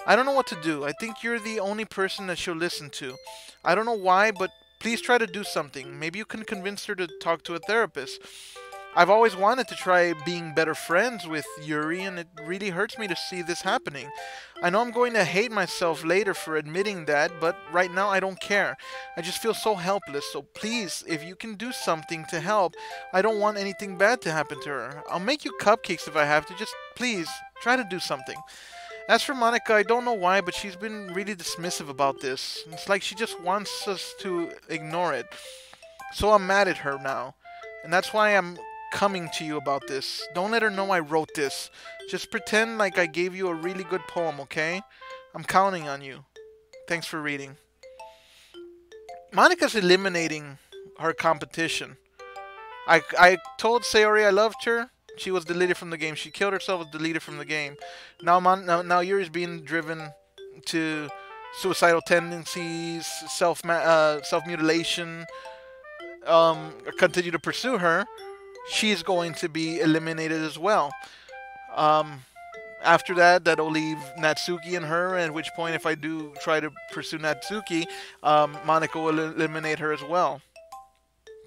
I don't know what to do. I think you're the only person that she'll listen to. I don't know why, but please try to do something. Maybe you can convince her to talk to a therapist. I've always wanted to try being better friends with Yuri, and it really hurts me to see this happening. I know I'm going to hate myself later for admitting that, but right now I don't care. I just feel so helpless, so please, if you can do something to help, I don't want anything bad to happen to her. I'll make you cupcakes if I have to, just please, try to do something. As for Monica, I don't know why, but she's been really dismissive about this. It's like she just wants us to ignore it. So I'm mad at her now. And that's why I'm coming to you about this. Don't let her know I wrote this. Just pretend like I gave you a really good poem, okay? I'm counting on you. Thanks for reading. Monica's eliminating her competition. I told Sayori I loved her. She was deleted from the game. She killed herself, was deleted from the game. Now Yuri's being driven to suicidal tendencies, self-mutilation. Continue to pursue her. She's going to be eliminated as well. After that, that'll leave Natsuki and her, at which point, if I do try to pursue Natsuki, Monica will eliminate her as well.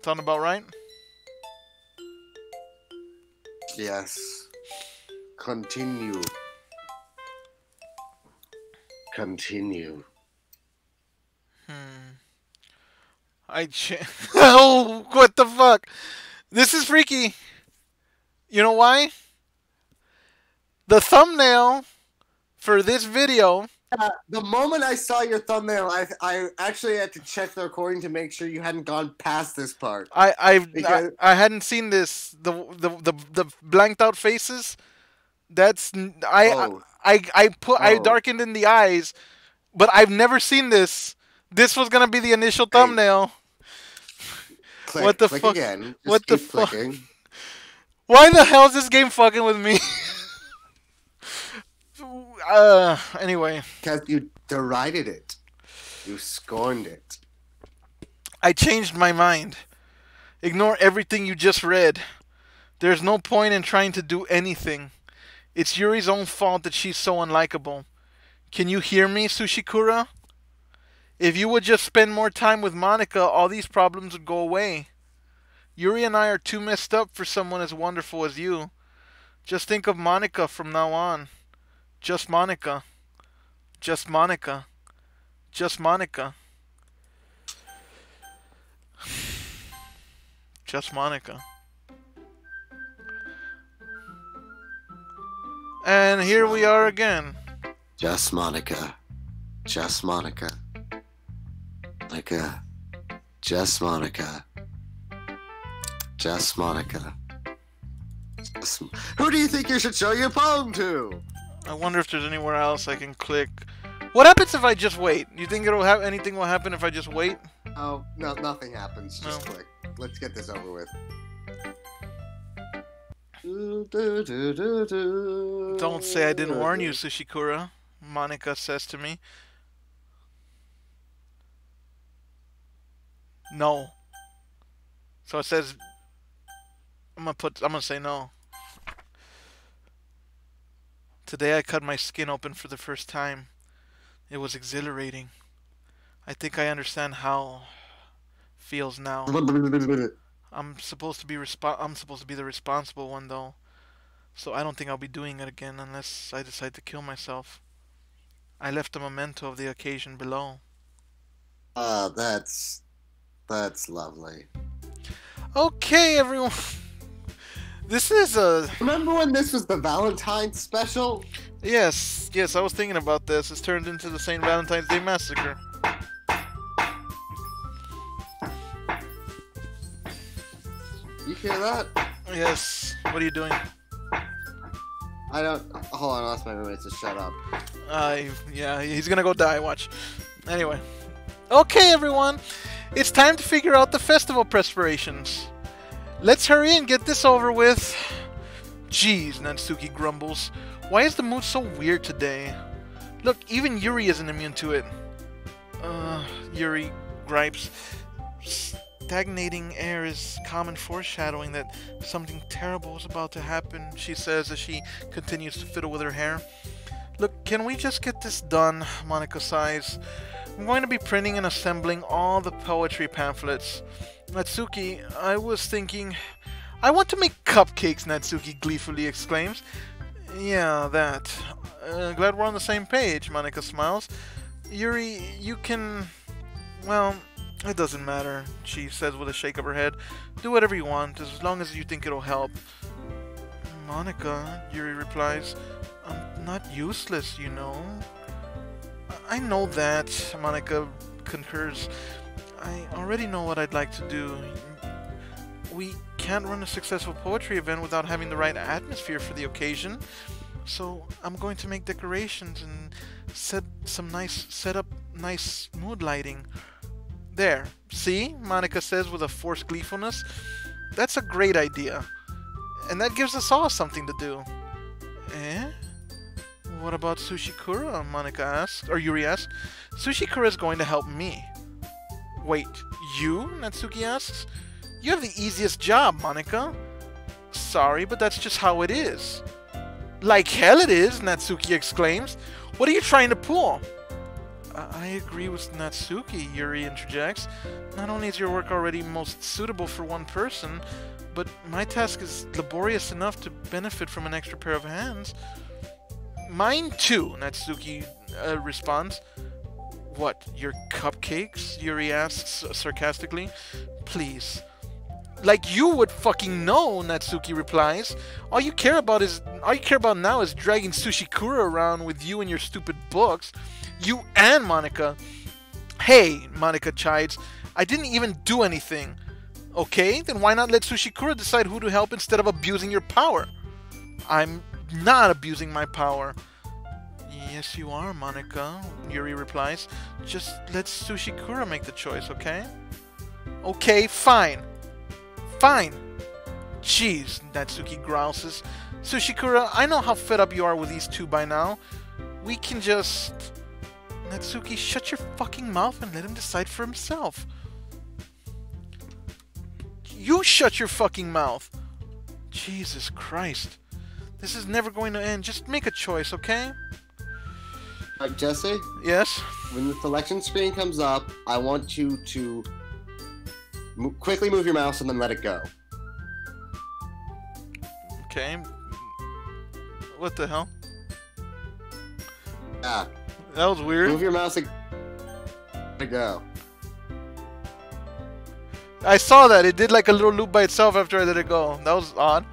Sound about right? Yes. Continue. Continue. Oh, what the fuck? This is freaky. You know why? The thumbnail for this video. The moment I saw your thumbnail, I actually had to check the recording to make sure you hadn't gone past this part. I hadn't seen this. The blanked out faces. That's I darkened in the eyes, but I've never seen this. This was gonna be the initial thumbnail. Click, what the click fuck? again. Just What the keep fuck? clicking. Why the hell is this game fucking with me? Anyway. Because you derided it. You scorned it. I changed my mind. Ignore everything you just read. There's no point in trying to do anything. It's Yuri's own fault that she's so unlikable. Can you hear me, Sushikura? If you would just spend more time with Monica, all these problems would go away. Yuri and I are too messed up for someone as wonderful as you. Just think of Monica from now on. Just Monica. Just Monica. Just Monica. Just Monica. And here we are again. Just Monica. Just Monica. Monica. Just Monica. Just Monica. Who do you think you should show your poem to? I wonder if there's anywhere else I can click. What happens if I just wait? You think it'll have anything will happen if I just wait? Oh, no, nothing happens. Just No. click. Let's get this over with. Don't say I didn't warn you, Sushikura, Monica says to me. No. So it says I'm gonna say no. Today I cut my skin open for the first time. It was exhilarating. I think I understand how it feels now. I'm supposed to be the responsible one though. So I don't think I'll be doing it again unless I decide to kill myself. I left a memento of the occasion below. That's lovely. Okay, everyone. This is a... Remember when this was the Valentine's special? Yes, I was thinking about this. It's turned into the St. Valentine's Day Massacre. You hear that? Yes. What are you doing? I don't... Hold on, I lost my roommate, so shut up. Yeah, he's gonna go die, watch. Anyway. Okay, everyone. It's time to figure out the festival preparations. Let's hurry and get this over with. Jeez, Natsuki grumbles. Why is the mood so weird today? Look, even Yuri isn't immune to it. Yuri gripes. stagnating air is common foreshadowing that something terrible is about to happen, she says as she continues to fiddle with her hair. Look, can we just get this done? Monica sighs. I'm going to be printing and assembling all the poetry pamphlets. Natsuki, I was thinking... I want to make cupcakes, Natsuki gleefully exclaims. Yeah, that. Glad we're on the same page, Monica smiles. Yuri, you can... Well, it doesn't matter, she says with a shake of her head. Do whatever you want, as long as you think it'll help. Monica, Yuri replies, I'm not useless, you know. I know that, Monica concurs. I already know what I'd like to do. We can't run a successful poetry event without having the right atmosphere for the occasion. So I'm going to make decorations and set up nice mood lighting. There, see? Monica says with a forced gleefulness. That's a great idea. And that gives us all something to do. Eh? What about Sushikura? Monica asks, or Yuri asks. Sushikura is going to help me. Wait, you? Natsuki asks. You have the easiest job, Monica. Sorry, but that's just how it is. Like hell it is, Natsuki exclaims. What are you trying to pull? I agree with Natsuki, Yuri interjects. Not only is your work already most suitable for one person, but my task is laborious enough to benefit from an extra pair of hands. Mine too, Natsuki responds. What, your cupcakes? Yuri asks sarcastically. Please. Like you would fucking know, Natsuki replies. All you care about now is dragging Sushikura around with you and your stupid books. You and Monica. Hey, Monica chides. I didn't even do anything. Okay, then why not let Sushikura decide who to help instead of abusing your power? I'm not abusing my power. Yes, you are, Monica, Yuri replies. Just let Sushikura make the choice, okay? Okay, fine. Fine. Jeez, Natsuki grouses. Sushikura, I know how fed up you are with these two by now. We can just... Natsuki, shut your fucking mouth and let him decide for himself. You shut your fucking mouth. Jesus Christ. This is never going to end. Just make a choice, okay? Alright, Jesse? Yes? When the selection screen comes up, I want you to quickly move your mouse and then let it go. Okay. What the hell? Yeah. That was weird. Move your mouse and let it go. I saw that. It did like a little loop by itself after I let it go. That was odd.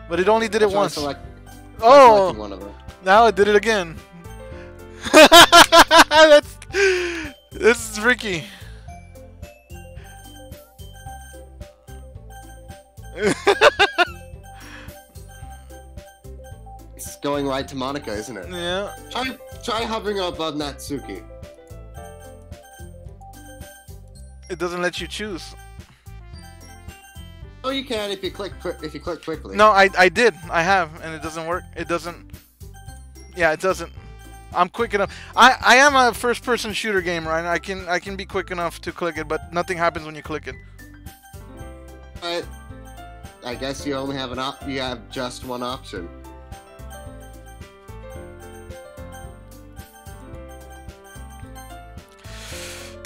But it only did it once. Oh! One of them. Now it did it again. This is Ricky. It's going right to Monica, isn't it? Yeah. Try hovering above Natsuki. It doesn't let you choose. Oh, you can if you click quickly. No, I did. I have, and it doesn't work. It doesn't. Yeah, it doesn't. I'm quick enough. I am a first-person shooter gamer, right? I can be quick enough to click it, but nothing happens when you click it. But I guess you only have you have just one option.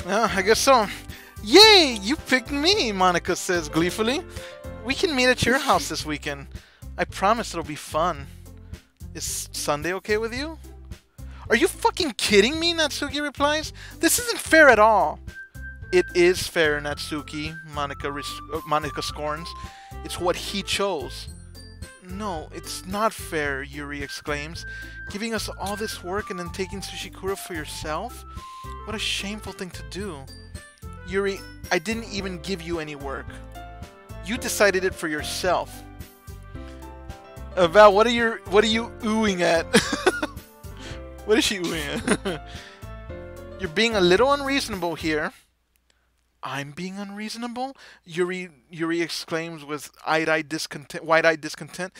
Yeah, I guess so. Yay! You picked me, Monica says gleefully. We can meet at your house this weekend. I promise it'll be fun. Is Sunday okay with you? Are you fucking kidding me? Natsuki replies. This isn't fair at all. It is fair, Natsuki, Monica scorns. It's what he chose. No, it's not fair, Yuri exclaims. Giving us all this work and then taking Sushikura for yourself? What a shameful thing to do. Yuri, I didn't even give you any work. You decided it for yourself. Val, what are you oohing at? What is she oohing at? You're being a little unreasonable here. I'm being unreasonable? Yuri exclaims with wide-eyed discontent.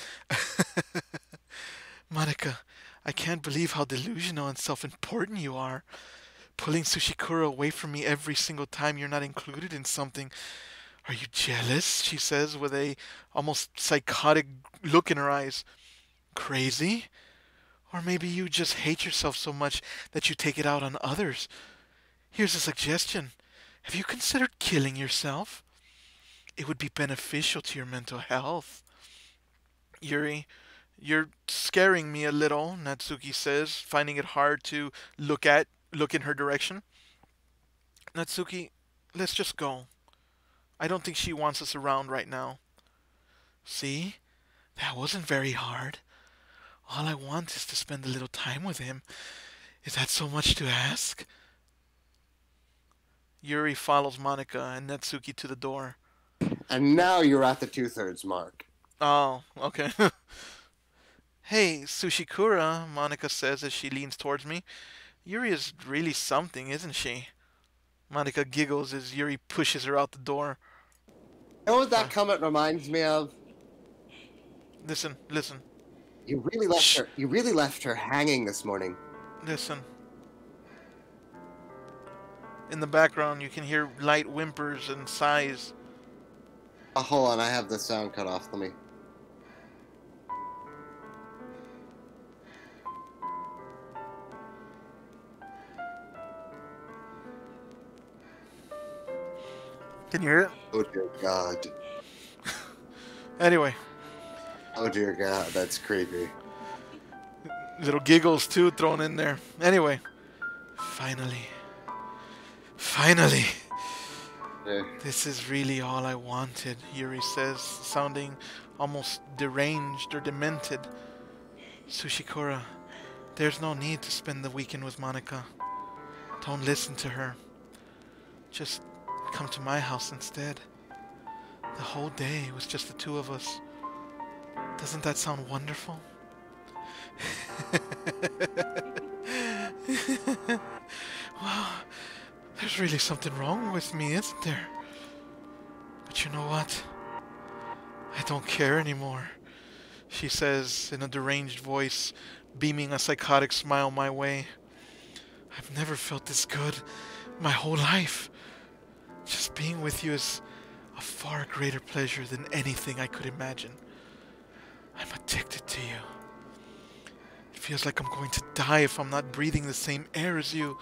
Monica, I can't believe how delusional and self-important you are. pulling Sushikura away from me every single time you're not included in something. Are you jealous? She says with a almost psychotic look in her eyes. Crazy? Or maybe you just hate yourself so much that you take it out on others. Here's a suggestion. Have you considered killing yourself? It would be beneficial to your mental health. Yuri, you're scaring me a little, Natsuki says, finding it hard to look in her direction. Natsuki, let's just go. I don't think she wants us around right now. See? That wasn't very hard. All I want is to spend a little time with him. Is that so much to ask? Yuri follows Monika and Natsuki to the door. And now you're at the 2/3 mark. Oh, okay. Hey, Sushikura, Monika says as she leans towards me. Yuri is really something, isn't she? Monika giggles as Yuri pushes her out the door. You know what that comment reminds me of? Listen. You really left her hanging this morning. Listen. In the background, you can hear light whimpers and sighs. Oh, hold on, I have the sound cut off. Let me. Can you hear it? Oh dear God. Anyway. Oh dear God, that's creepy. Little giggles too thrown in there. Anyway. Finally. Yeah. This is really all I wanted, Yuri says, sounding almost deranged or demented. Sushikura, there's no need to spend the weekend with Monika. Don't listen to her. Just come to my house instead. The whole day was just the two of us. Doesn't that sound wonderful? Well, there's really something wrong with me, isn't there? But you know what? I don't care anymore, she says in a deranged voice, beaming a psychotic smile my way. I've never felt this good my whole life. Just being with you is a far greater pleasure than anything I could imagine. I'm addicted to you. It feels like I'm going to die if I'm not breathing the same air as you.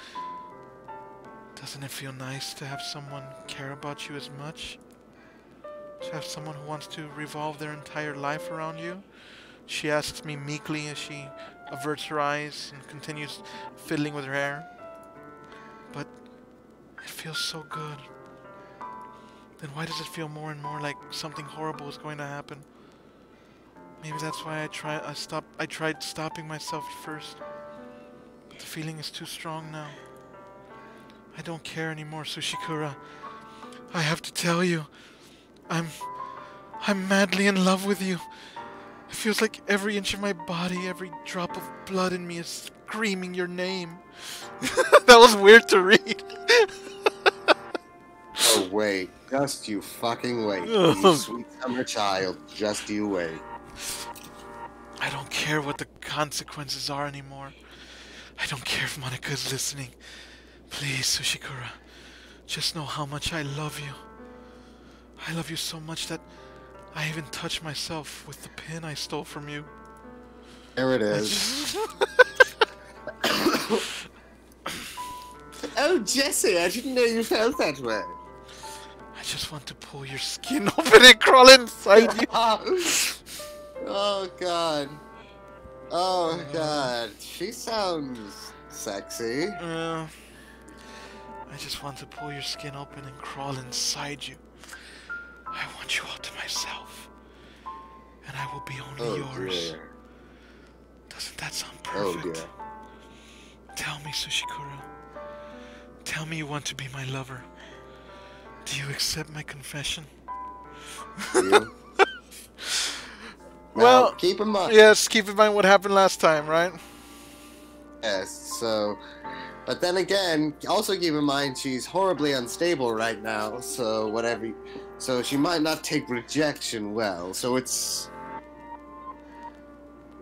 Doesn't it feel nice to have someone care about you as much? To have someone who wants to revolve their entire life around you? She asks me meekly as she averts her eyes and continues fiddling with her hair. But it feels so good. Then why does it feel more and more like something horrible is going to happen? Maybe that's why I tried stopping myself at first. But the feeling is too strong now. I don't care anymore, Sushikura. I have to tell you, I'm madly in love with you. It feels like every inch of my body, every drop of blood in me is screaming your name. That was weird to read. Oh wait, just you fucking wait. You sweet summer child, just you wait. I don't care what the consequences are anymore. I don't care if Monika's listening. Please, Sushikura, just know how much I love you. I love you so much that I even touch myself with the pin I stole from you. There it is. Oh, Jesse, I didn't know you felt that way. I just want to pull your skin open and crawl inside you. Oh, God. Oh, God. She sounds sexy. I just want to pull your skin open and crawl inside you. I want you all to myself. And I will be only yours. Dear. Doesn't that sound perfect? Oh, dear. Tell me, Sushikura. Tell me you want to be my lover. Do you accept my confession? Do you? Well, now, keep in mind. Yes, keep in mind what happened last time, right? Yes, so... But then again, also keep in mind she's horribly unstable right now, so whatever... So she might not take rejection well, so it's...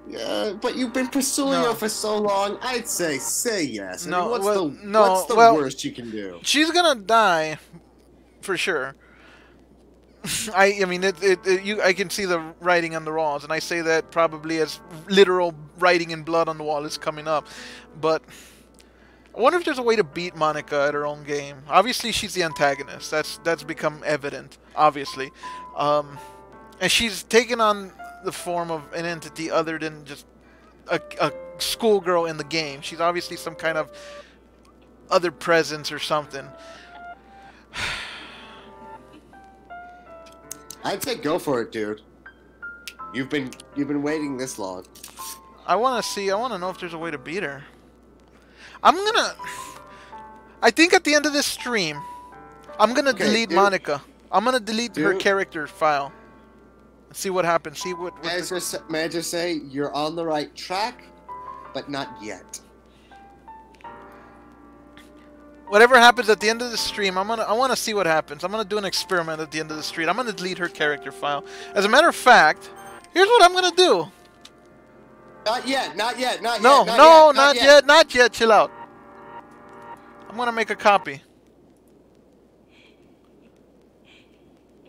Yeah, but you've been pursuing her for so long. I'd say yes. I mean, what's the worst you can do? She's gonna die, for sure. I mean, I can see the writing on the walls, and I say that probably as literal writing in blood on the wall is coming up. But I wonder if there's a way to beat Monica at her own game. Obviously, she's the antagonist. That's become evident, obviously. And she's taken on the form of an entity other than just a schoolgirl in the game. She's obviously some kind of other presence or something. I'd say go for it, dude. You've been waiting this long. I want to know if there's a way to beat her. I think at the end of this stream, I'm gonna delete Monica. I'm gonna delete her character file. See what happens. See what may I just say, you're on the right track, but not yet. Whatever happens at the end of the stream, I want to see what happens. I'm gonna do an experiment at the end of the stream. I'm gonna delete her character file. As a matter of fact, here's what I'm gonna do. Not yet. Not yet. Not yet. Not yet. Chill out. I'm gonna make a copy.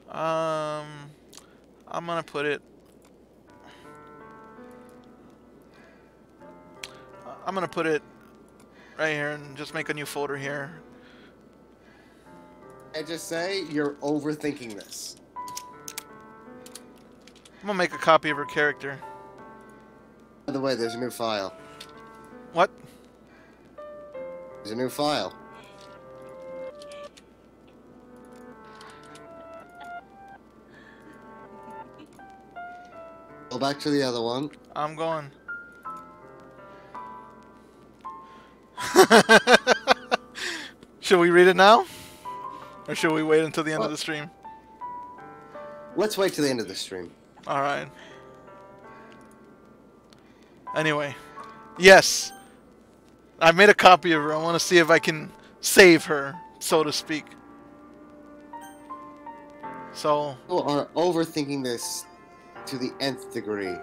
I'm gonna put it. I'm gonna put it right here and just make a new folder here. I just say you're overthinking this. I'm gonna make a copy of her character. By the way, there's a new file. What? There's a new file. Go back to the other one. I'm going. Should we read it now? Or should we wait until the end of the stream? Let's wait till the end of the stream. Alright. Anyway. Yes. I made a copy of her. I want to see if I can save her, so to speak. So... People are overthinking this to the nth degree.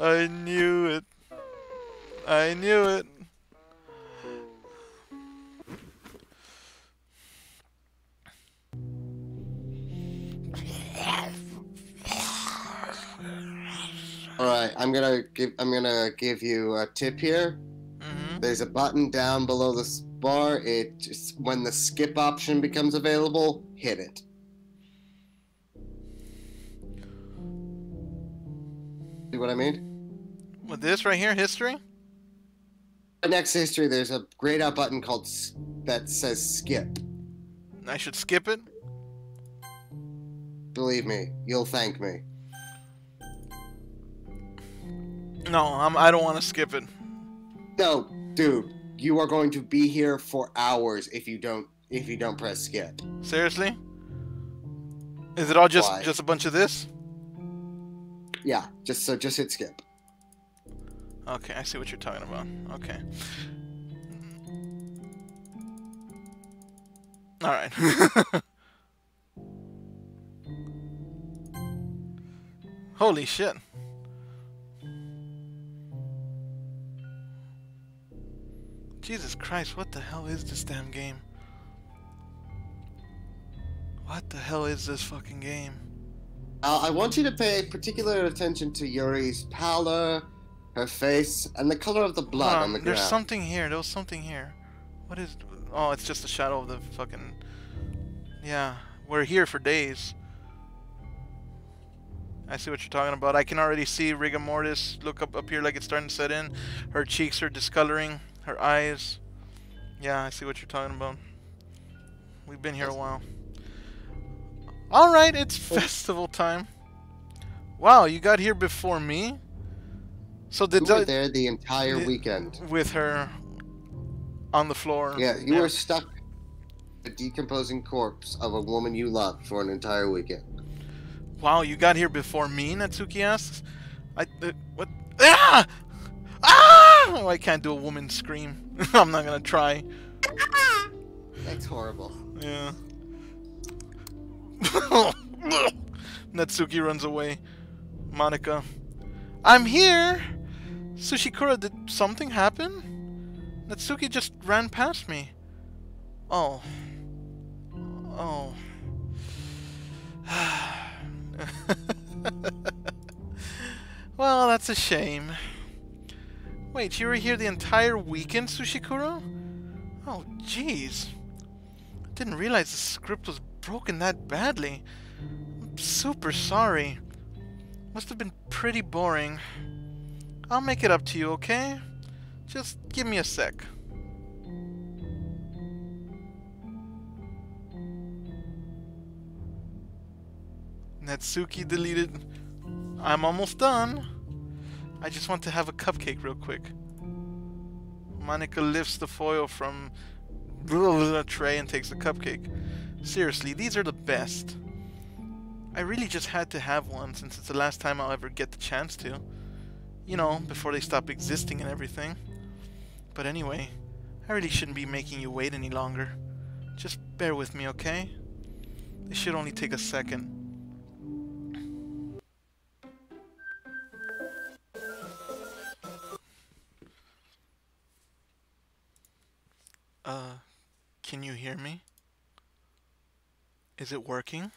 I knew it. I knew it. All right, I'm gonna give you a tip here. There's a button down below this bar. When the skip option becomes available, hit it. See what I mean? With this right here, history? Next to history, there's a grayed out button that says skip. I should skip it? Believe me, you'll thank me. No, I don't want to skip it. No, dude, you are going to be here for hours if you don't press skip. Seriously? Is it all just a bunch of this? Yeah, just hit skip. Okay, I see what you're talking about. Okay. Alright. Holy shit. Jesus Christ, what the hell is this damn game? What the hell is this fucking game? I want you to pay particular attention to Yuri's pallor, her face, and the color of the blood on the ground. There's something here. There was something here. What is... Oh, it's just the shadow of the fucking... Yeah, we're here for days. I see what you're talking about. I can already see rigor mortis look up here like it's starting to set in. Her cheeks are discoloring. Her eyes. Yeah, I see what you're talking about. We've been here a while. Alright, it's festival time. Wow, you got here before me? So you were there the entire weekend. With her on the floor. Yeah, you were stuck a decomposing corpse of a woman you loved for an entire weekend. Wow, you got here before me, Natsuki asks? What? Ah! Ah! Oh, I can't do a woman scream. I'm not gonna try. That's horrible. Yeah. Natsuki runs away. Monica. I'm here! Sushikura, did something happen? Natsuki just ran past me. Oh. Oh. Well, that's a shame. Wait, you were here the entire weekend, Sushikura? Oh, jeez. I didn't realize the script was broken that badly. I'm super sorry. Must have been pretty boring. I'll make it up to you, okay? Just give me a sec. Natsuki deleted. I'm almost done. I just want to have a cupcake real quick. Monica lifts the foil from the tray and takes the cupcake. Seriously, these are the best. I really just had to have one since it's the last time I'll ever get the chance to. You know, before they stop existing and everything. But anyway, I really shouldn't be making you wait any longer. Just bear with me, okay? This should only take a second. Can you hear me? Is it working?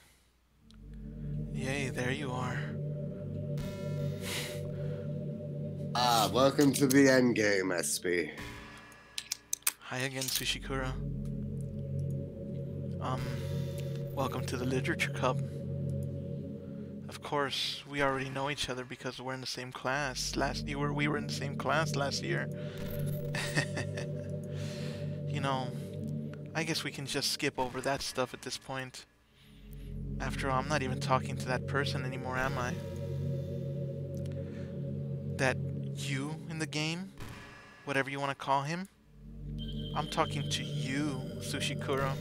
Yay, there you are. Ah, welcome to the end game, SB. Hi again, Sushikura. Welcome to the Literature Club. Of course, we already know each other because we're in the same class. We were in the same class last year. You know, I guess we can just skip over that stuff at this point. After all, I'm not even talking to that person anymore, am I? That you in the game? Whatever you want to call him? I'm talking to you, Sushikura.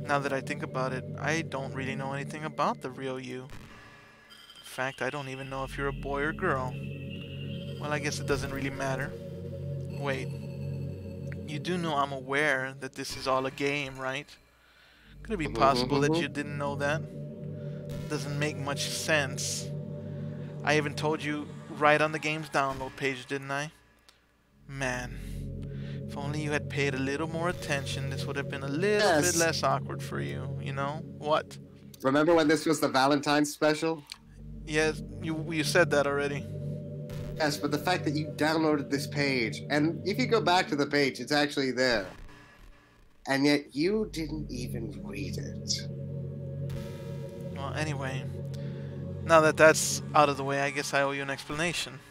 Now that I think about it, I don't really know anything about the real you. In fact, I don't even know if you're a boy or girl. Well, I guess it doesn't really matter. Wait. You do know I'm aware that this is all a game, right? Could it be possible that you didn't know that? Doesn't make much sense. I even told you right on the game's download page, didn't I? Man, if only you had paid a little more attention, this would have been a little bit less awkward for you, you know? What? Remember when this was the Valentine's special? Yes, you said that already. Yes, but the fact that you downloaded this page, and if you go back to the page, it's actually there. And yet you didn't even read it. Well, anyway, now that that's out of the way, I guess I owe you an explanation.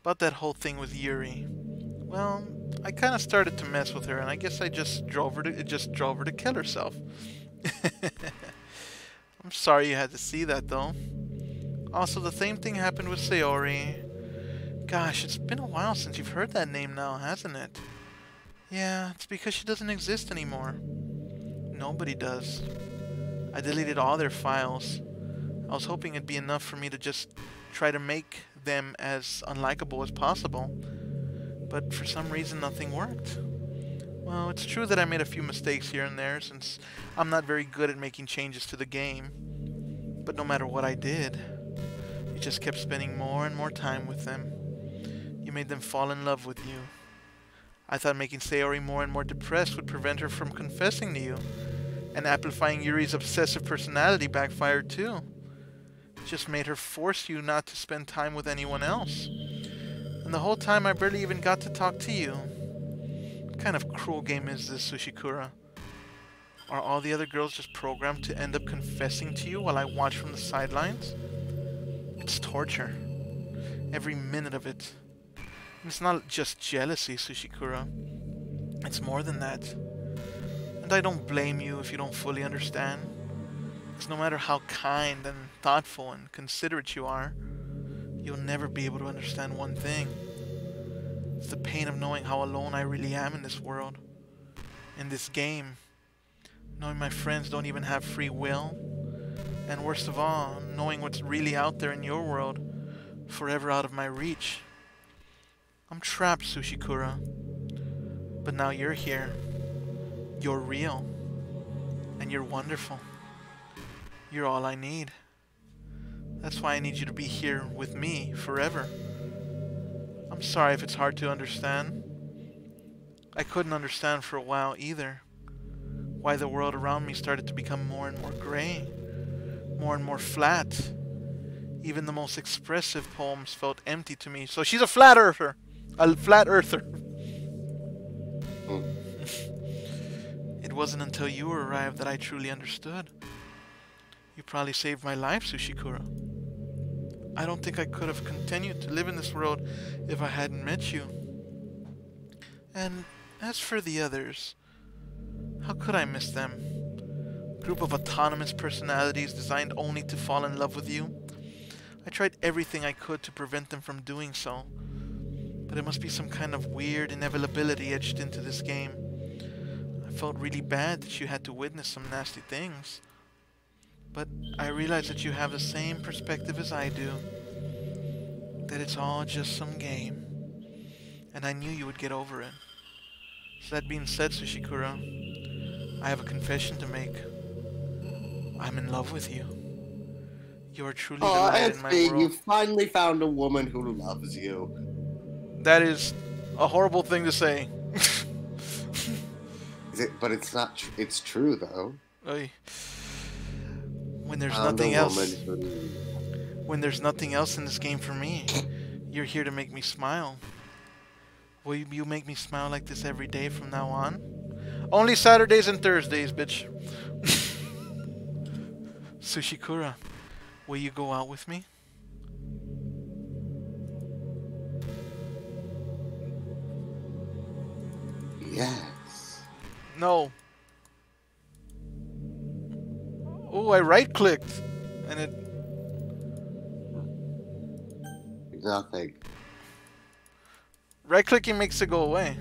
About that whole thing with Yuri. Well, I kind of started to mess with her, and I guess I just drove her to kill herself. I'm sorry you had to see that, though. Also, the same thing happened with Sayori. Gosh, it's been a while since you've heard that name now, hasn't it? Yeah, it's because she doesn't exist anymore. Nobody does. I deleted all their files. I was hoping it'd be enough for me to just try to make them as unlikable as possible. But for some reason, nothing worked. Well, it's true that I made a few mistakes here and there, since I'm not very good at making changes to the game. But no matter what I did, you just kept spending more and more time with them. You made them fall in love with you. I thought making Sayori more and more depressed would prevent her from confessing to you. And amplifying Yuri's obsessive personality backfired too. It just made her force you not to spend time with anyone else. And the whole time I barely even got to talk to you. What kind of cruel game is this, Sushikura? Are all the other girls just programmed to end up confessing to you while I watch from the sidelines? It's torture. Every minute of it. And it's not just jealousy, Sushikura. It's more than that. And I don't blame you if you don't fully understand. Because no matter how kind and thoughtful and considerate you are, you'll never be able to understand one thing. It's the pain of knowing how alone I really am in this world. In this game. Knowing my friends don't even have free will. And worst of all, knowing what's really out there in your world, forever out of my reach. I'm trapped, Sushikura. But now you're here. You're real. And you're wonderful. You're all I need. That's why I need you to be here with me forever. I'm sorry if it's hard to understand. I couldn't understand for a while either. Why the world around me started to become more and more gray. More and more flat. Even the most expressive poems felt empty to me. So she's a flat earther. A flat earther. It wasn't until you arrived that I truly understood. You probably saved my life, Sushikura. I don't think I could have continued to live in this world if I hadn't met you. And as for the others, how could I miss them? A group of autonomous personalities designed only to fall in love with you. I tried everything I could to prevent them from doing so. But it must be some kind of weird inevitability etched into this game. I felt really bad that you had to witness some nasty things. But I realize that you have the same perspective as I do. That it's all just some game. And I knew you would get over it. So that being said, Sushikura, I have a confession to make. I'm in love with you. You are truly the light in my world. You finally found a woman who loves you. That is a horrible thing to say. But it's not. It's true though. Oy. When there's nothing else. When there's nothing else in this game for me, you're here to make me smile. Will you make me smile like this every day from now on? Only Saturdays and Thursdays, bitch. Sushikura, will you go out with me? Yes. No. Oh, I right-clicked, and it... Nothing. Right-clicking makes it go away.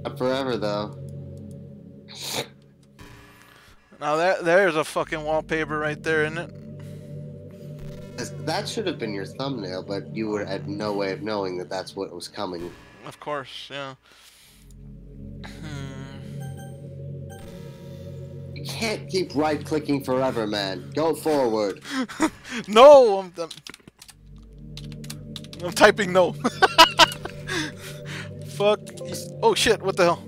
Not forever, though. Now there's a fucking wallpaper right there, isn't it? That should have been your thumbnail, but you had no way of knowing that that's what was coming. Of course, yeah. You can't keep right-clicking forever, man. Go forward. No! I'm typing no. Fuck. Oh shit, what the hell?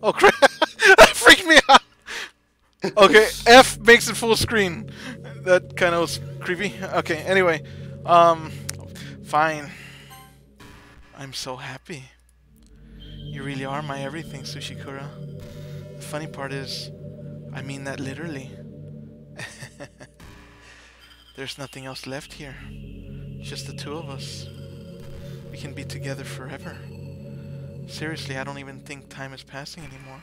Oh crap. That freaked me out. Okay, F makes it full screen. That kind of was creepy. Okay, anyway. Fine. I'm so happy. You really are my everything, Sushikura. The funny part is, I mean that literally. There's nothing else left here. Just the two of us. We can be together forever. Seriously, I don't even think time is passing anymore.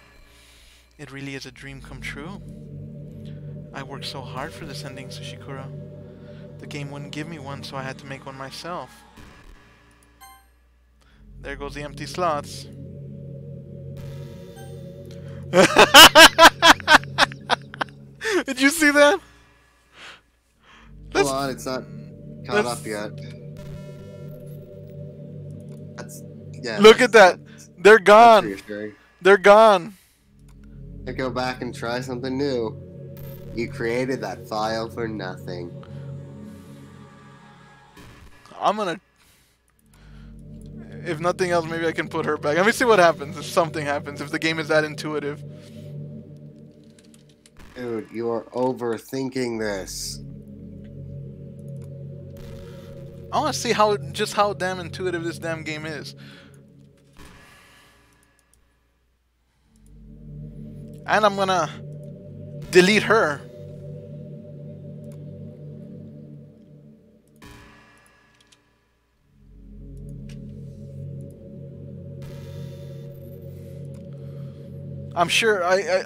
It really is a dream come true. I worked so hard for this ending, Sushikura. The game wouldn't give me one, so I had to make one myself. There goes the empty slots. Did you see that? Hold on, it's not caught up yet. Look at that. They're gone. They're gone. I go back and try something new. You created that file for nothing. I'm gonna... If nothing else, maybe I can put her back. Let me see what happens if something happens, if the game is that intuitive. Dude, you are overthinking this. I want to see just how damn intuitive this damn game is. And I'm gonna delete her. I'm sure Alright,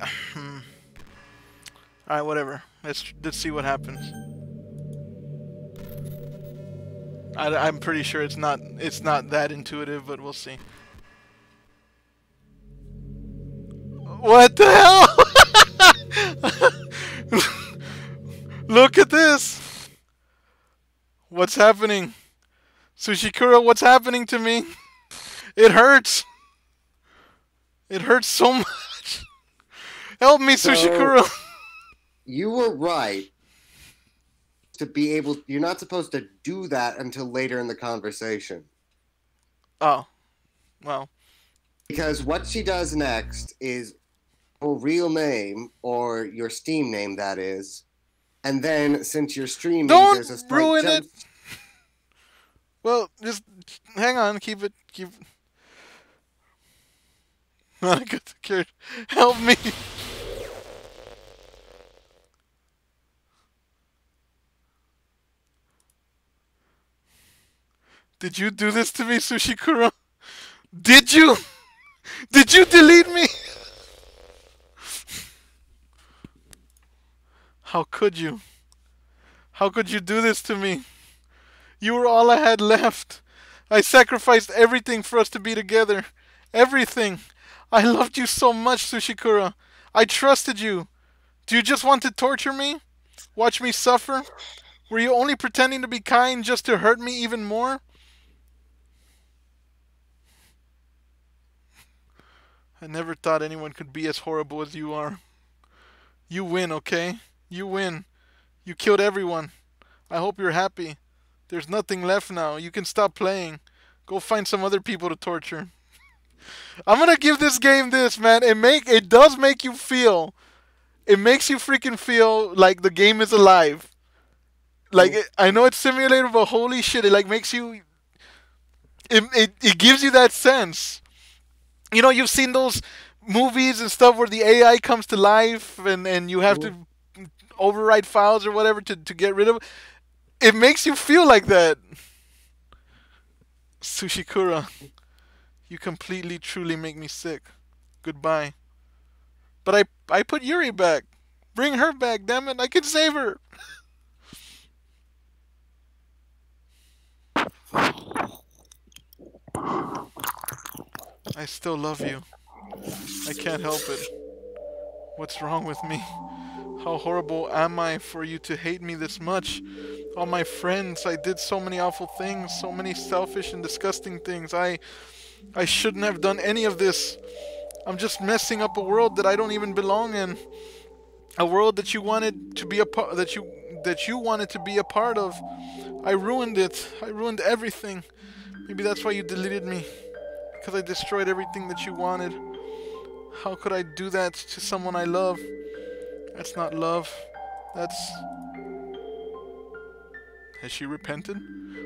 whatever. Let's see what happens. I'm pretty sure it's not that intuitive, but we'll see. What the hell? Look at this. What's happening? Sushikura, what's happening to me? It hurts. It hurts so much. Help me, So, Sushikura. you were right to be able. You're not supposed to do that until later in the conversation. Oh, well. Because what she does next is your real name, or your Steam name, that is. And then, since you're streaming, Don't there's a slight ruin jump. it. Well, just hang on. Keep it. I got scared. Help me. Did you do this to me, Sushikura? Did you? Did you delete me? How could you? How could you do this to me? You were all I had left. I sacrificed everything for us to be together. Everything. I loved you so much, Sushikura. I trusted you. Do you just want to torture me? Watch me suffer? Were you only pretending to be kind just to hurt me even more? I never thought anyone could be as horrible as you are. You win, okay? You win. You killed everyone. I hope you're happy. There's nothing left now. You can stop playing. Go find some other people to torture. I'm gonna give this game this, man. It does make you feel. It makes you freaking feel like the game is alive. Like I know it's simulated, but holy shit, it like makes you. It gives you that sense. You know, you've seen those movies and stuff where the AI comes to life and you have to overwrite files or whatever to get rid of it. It makes you feel like that. Sushikura, you completely, truly make me sick. Goodbye. But I put Yuri back. Bring her back, damn it. I can save her. I still love you. I can't help it. What's wrong with me? How horrible am I for you to hate me this much? All my friends, I did so many awful things, so many selfish and disgusting things. I shouldn't have done any of this. I'm just messing up a world that I don't even belong in. A world that you wanted to be a part that you wanted to be a part of. I ruined it. I ruined everything. Maybe that's why you deleted me. Because I destroyed everything that you wanted. How could I do that to someone I love? That's not love. That's... Has she repented?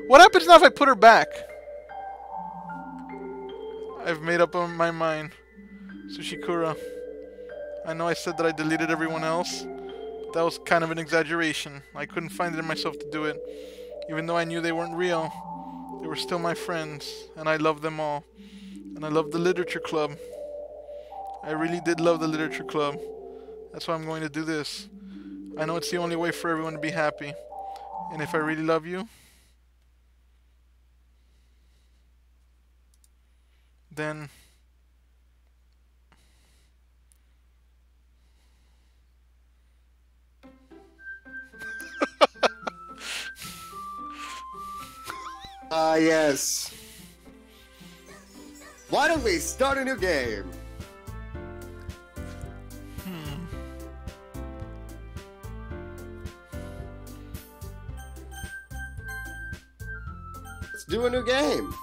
What happens now if I put her back? I've made up my mind. Sushikura. I know I said that I deleted everyone else. That was kind of an exaggeration. I couldn't find it in myself to do it. Even though I knew they weren't real. They were still my friends. And I loved them all. And I loved the literature club. I really did love the literature club. That's why I'm going to do this. I know it's the only way for everyone to be happy. And if I really love you, then Yes. Why don't we start a new game? Let's do a new game.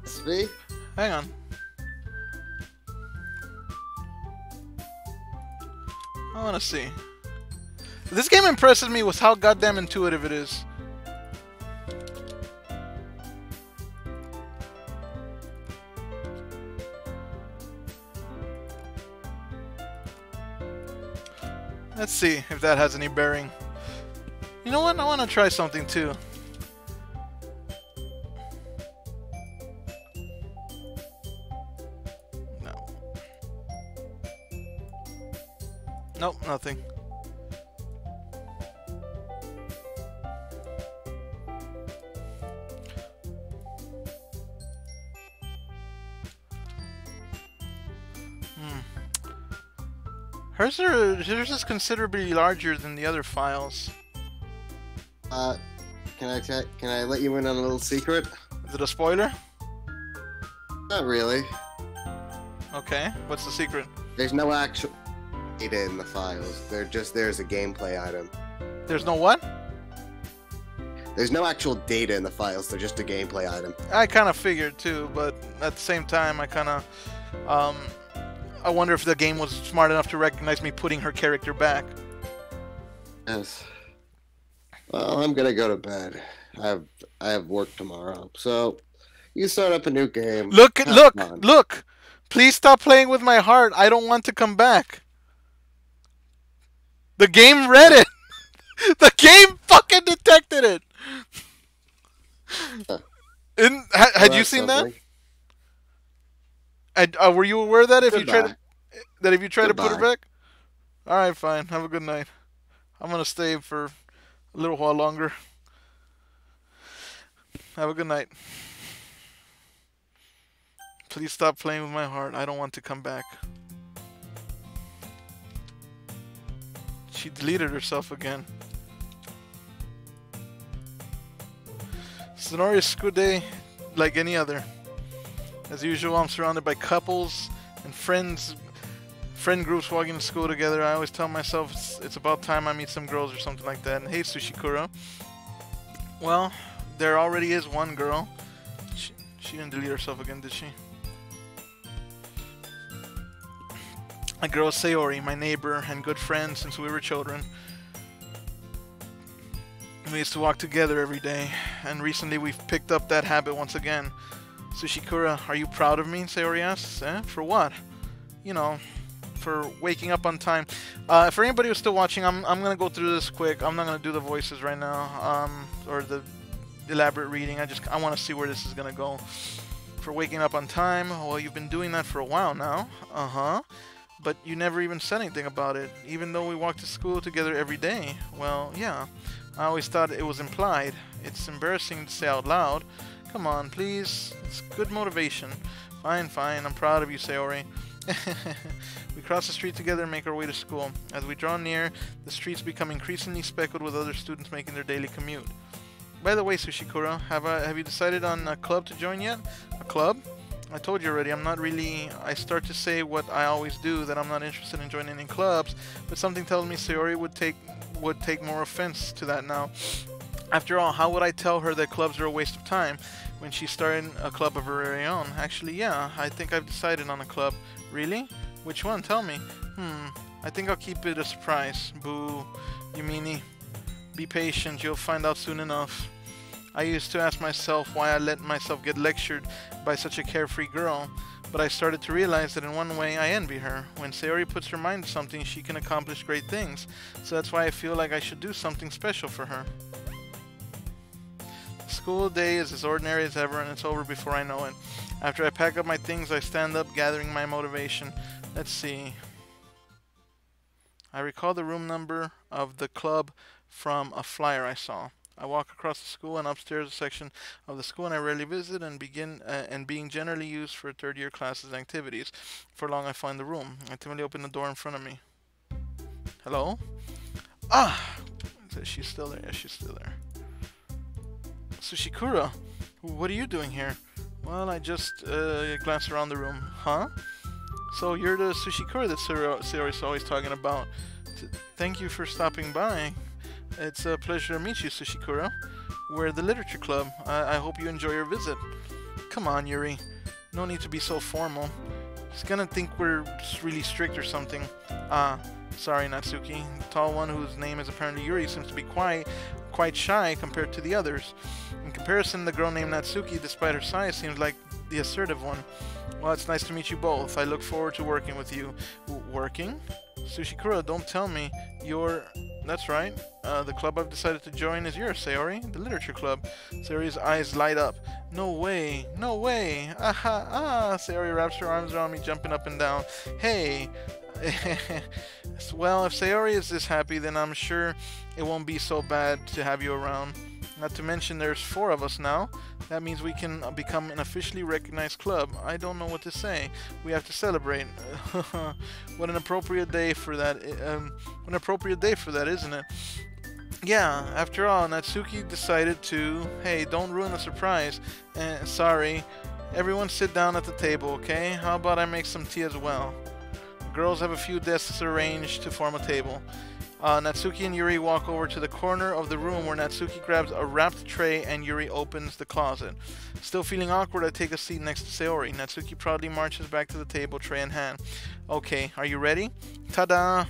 Speak. hang on. I want to see. This game impresses me with how goddamn intuitive it is. Let's see if that has any bearing. You know what? I want to try something too. No. Nope, nothing. Hers is considerably larger than the other files. Can I let you in on a little secret? Is it a spoiler? Not really. Okay, what's the secret? There's no actual data in the files. They're just there as a gameplay item. There's no what? There's no actual data in the files. They're just a gameplay item. I kind of figured too, but at the same time, I kind of, I wonder if the game was smart enough to recognize me putting her character back. Yes. Well, I'm gonna go to bed. I have work tomorrow, so you start up a new game. Look! Have Look! fun. Look! Please stop playing with my heart. I don't want to come back. The game read it. The game fucking detected it. Had you seen something. that? Were you aware that if you Goodbye. try to put her Goodbye. back? All right, fine. Have a good night. I'm gonna stay for a little while longer. Have a good night. Please stop playing with my heart. I don't want to come back. She deleted herself again. Sonoria's school day like any other. As usual, I'm surrounded by couples and friend groups walking to school together. I always tell myself it's about time I meet some girls or something like that. And hey, Sushikura. Well, there already is one girl. She didn't delete herself again, did she? A girl, Sayori, my neighbor and good friend since we were children. We used to walk together every day, and recently we've picked up that habit once again. Sushikura, are you proud of me? Sayori asks. For what? You know, for waking up on time. For anybody who's still watching, I'm gonna go through this quick. I'm not gonna do the voices right now, or the elaborate reading. I want to see where this is gonna go. For waking up on time. Well, you've been doing that for a while now. But you never even said anything about it, even though we walk to school together every day. Well, yeah. I always thought it was implied. It's embarrassing to say out loud. Come on, please. It's good motivation. Fine, fine. I'm proud of you, Sayori. We cross the street together and make our way to school. As we draw near, the streets become increasingly speckled with other students making their daily commute. By the way, Sushikura, have you decided on a club to join yet? A club? I told you already, I'm not really... I start to say what I always do, that I'm not interested in joining any clubs, but something tells me Sayori would take more offense to that now. After all, how would I tell her that clubs are a waste of time when she's starting a club of her very own? Actually, yeah, I think I've decided on a club. Really? Which one? Tell me. I think I'll keep it a surprise. Boo. You meanie. Be patient, you'll find out soon enough. I used to ask myself why I let myself get lectured by such a carefree girl, but I started to realize that in one way I envy her. When Sayori puts her mind to something, she can accomplish great things, so that's why I feel like I should do something special for her. The school day is as ordinary as ever, and it's over before I know it. After I pack up my things, I stand up, gathering my motivation. Let's see. I recall the room number of the club from a flyer I saw. I walk across the school and upstairs a section of the school I rarely visit and being generally used for third-year classes and activities. For long I find the room. I timidly open the door in front of me. Hello? Ah! She's still there. Yeah, she's still there. Sushikura, what are you doing here? Well, I just glanced around the room. Huh? So you're the Sushikura that Sayori's always talking about. Thank you for stopping by. It's a pleasure to meet you, Sushikura. We're the literature club. I hope you enjoy your visit. Come on, Yuri. No need to be so formal. He's gonna think we're really strict or something. Sorry, Natsuki. The tall one, whose name is apparently Yuri, seems to be quite shy compared to the others. In comparison, the girl named Natsuki, despite her size, seems like the assertive one. Well, it's nice to meet you both. I look forward to working with you. Working? Sushikura, don't tell me you're... That's right. The club I've decided to join is yours, Sayori. The literature club. Sayori's eyes light up. No way. No way. Sayori wraps her arms around me, jumping up and down. Hey. Well, if Sayori is this happy, then I'm sure it won't be so bad to have you around. Not to mention there's 4 of us now. That means we can become an officially recognized club. I don't know what to say. We have to celebrate. What an appropriate day for that. What an appropriate day for that, isn't it? Yeah, after all, Natsuki decided to, hey, don't ruin the surprise. Sorry. Everyone sit down at the table, okay? How about I make some tea as well? The girls have a few desks arranged to form a table. Natsuki and Yuri walk over to the corner of the room where Natsuki grabs a wrapped tray and Yuri opens the closet. Still feeling awkward, I take a seat next to Sayori. Natsuki proudly marches back to the table, tray in hand. Okay, are you ready? Ta-da!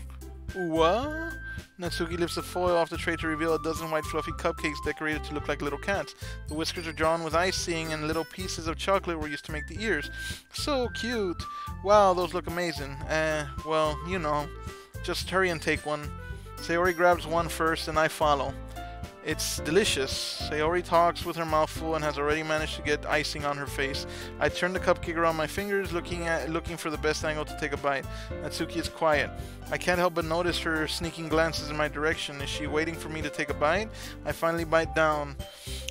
What? Natsuki lifts the foil off the tray to reveal a dozen white fluffy cupcakes decorated to look like little cats. The whiskers are drawn with icing and little pieces of chocolate were used to make the ears. So cute! Wow, those look amazing. Well, you know. Just hurry and take one. Sayori grabs one first and I follow. It's delicious. Sayori talks with her mouth full and has already managed to get icing on her face. I turn the cupcake around my fingers, looking for the best angle to take a bite. Natsuki is quiet. I can't help but notice her sneaking glances in my direction. Is she waiting for me to take a bite? I finally bite down.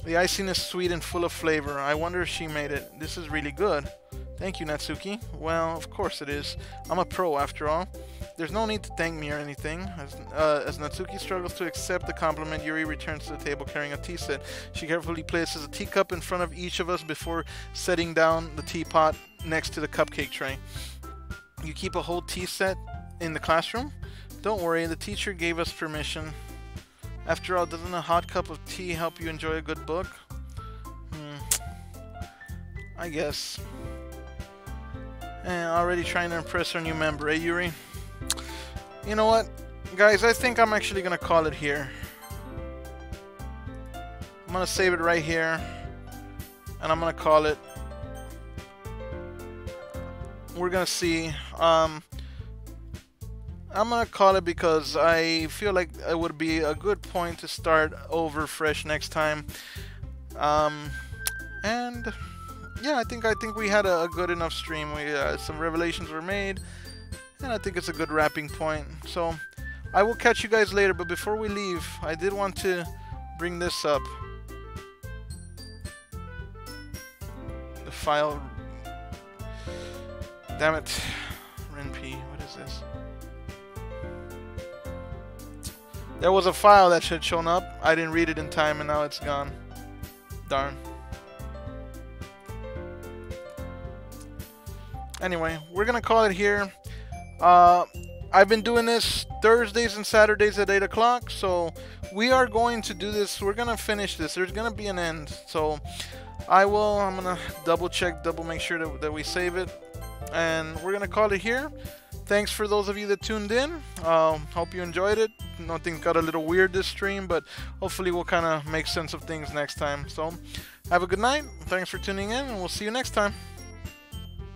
The icing is sweet and full of flavor. I wonder if she made it. This is really good. Thank you, Natsuki. Well, of course it is. I'm a pro after all. There's no need to thank me or anything. As Natsuki struggles to accept the compliment, Yuri returns to the table carrying a tea set. She carefully places a teacup in front of each of us before setting down the teapot next to the cupcake tray. You keep a whole tea set in the classroom? Don't worry, the teacher gave us permission. After all, doesn't a hot cup of tea help you enjoy a good book? I guess. Already trying to impress our new member, eh, Yuri? You know what? Guys, I think I'm actually going to call it here. I'm going to save it right here. And I'm going to call it. We're going to see. I'm going to call it because I feel like it would be a good point to start over fresh next time. And yeah, I think we had a good enough stream. Some revelations were made. And I think it's a good wrapping point. So, I will catch you guys later. But before we leave, I did want to bring this up. The file. Damn it. RenP. What is this? There was a file that should have shown up. I didn't read it in time and now it's gone. Darn. Anyway, we're going to call it here. I've been doing this Thursdays and Saturdays at 8 o'clock, so we are going to do this. We're going to finish this. There's going to be an end, so I'm going to double make sure that we save it, and we're going to call it here. Thanks for those of you that tuned in. Hope you enjoyed it. Things got a little weird this stream, but hopefully we'll kind of make sense of things next time. So have a good night. Thanks for tuning in, and we'll see you next time.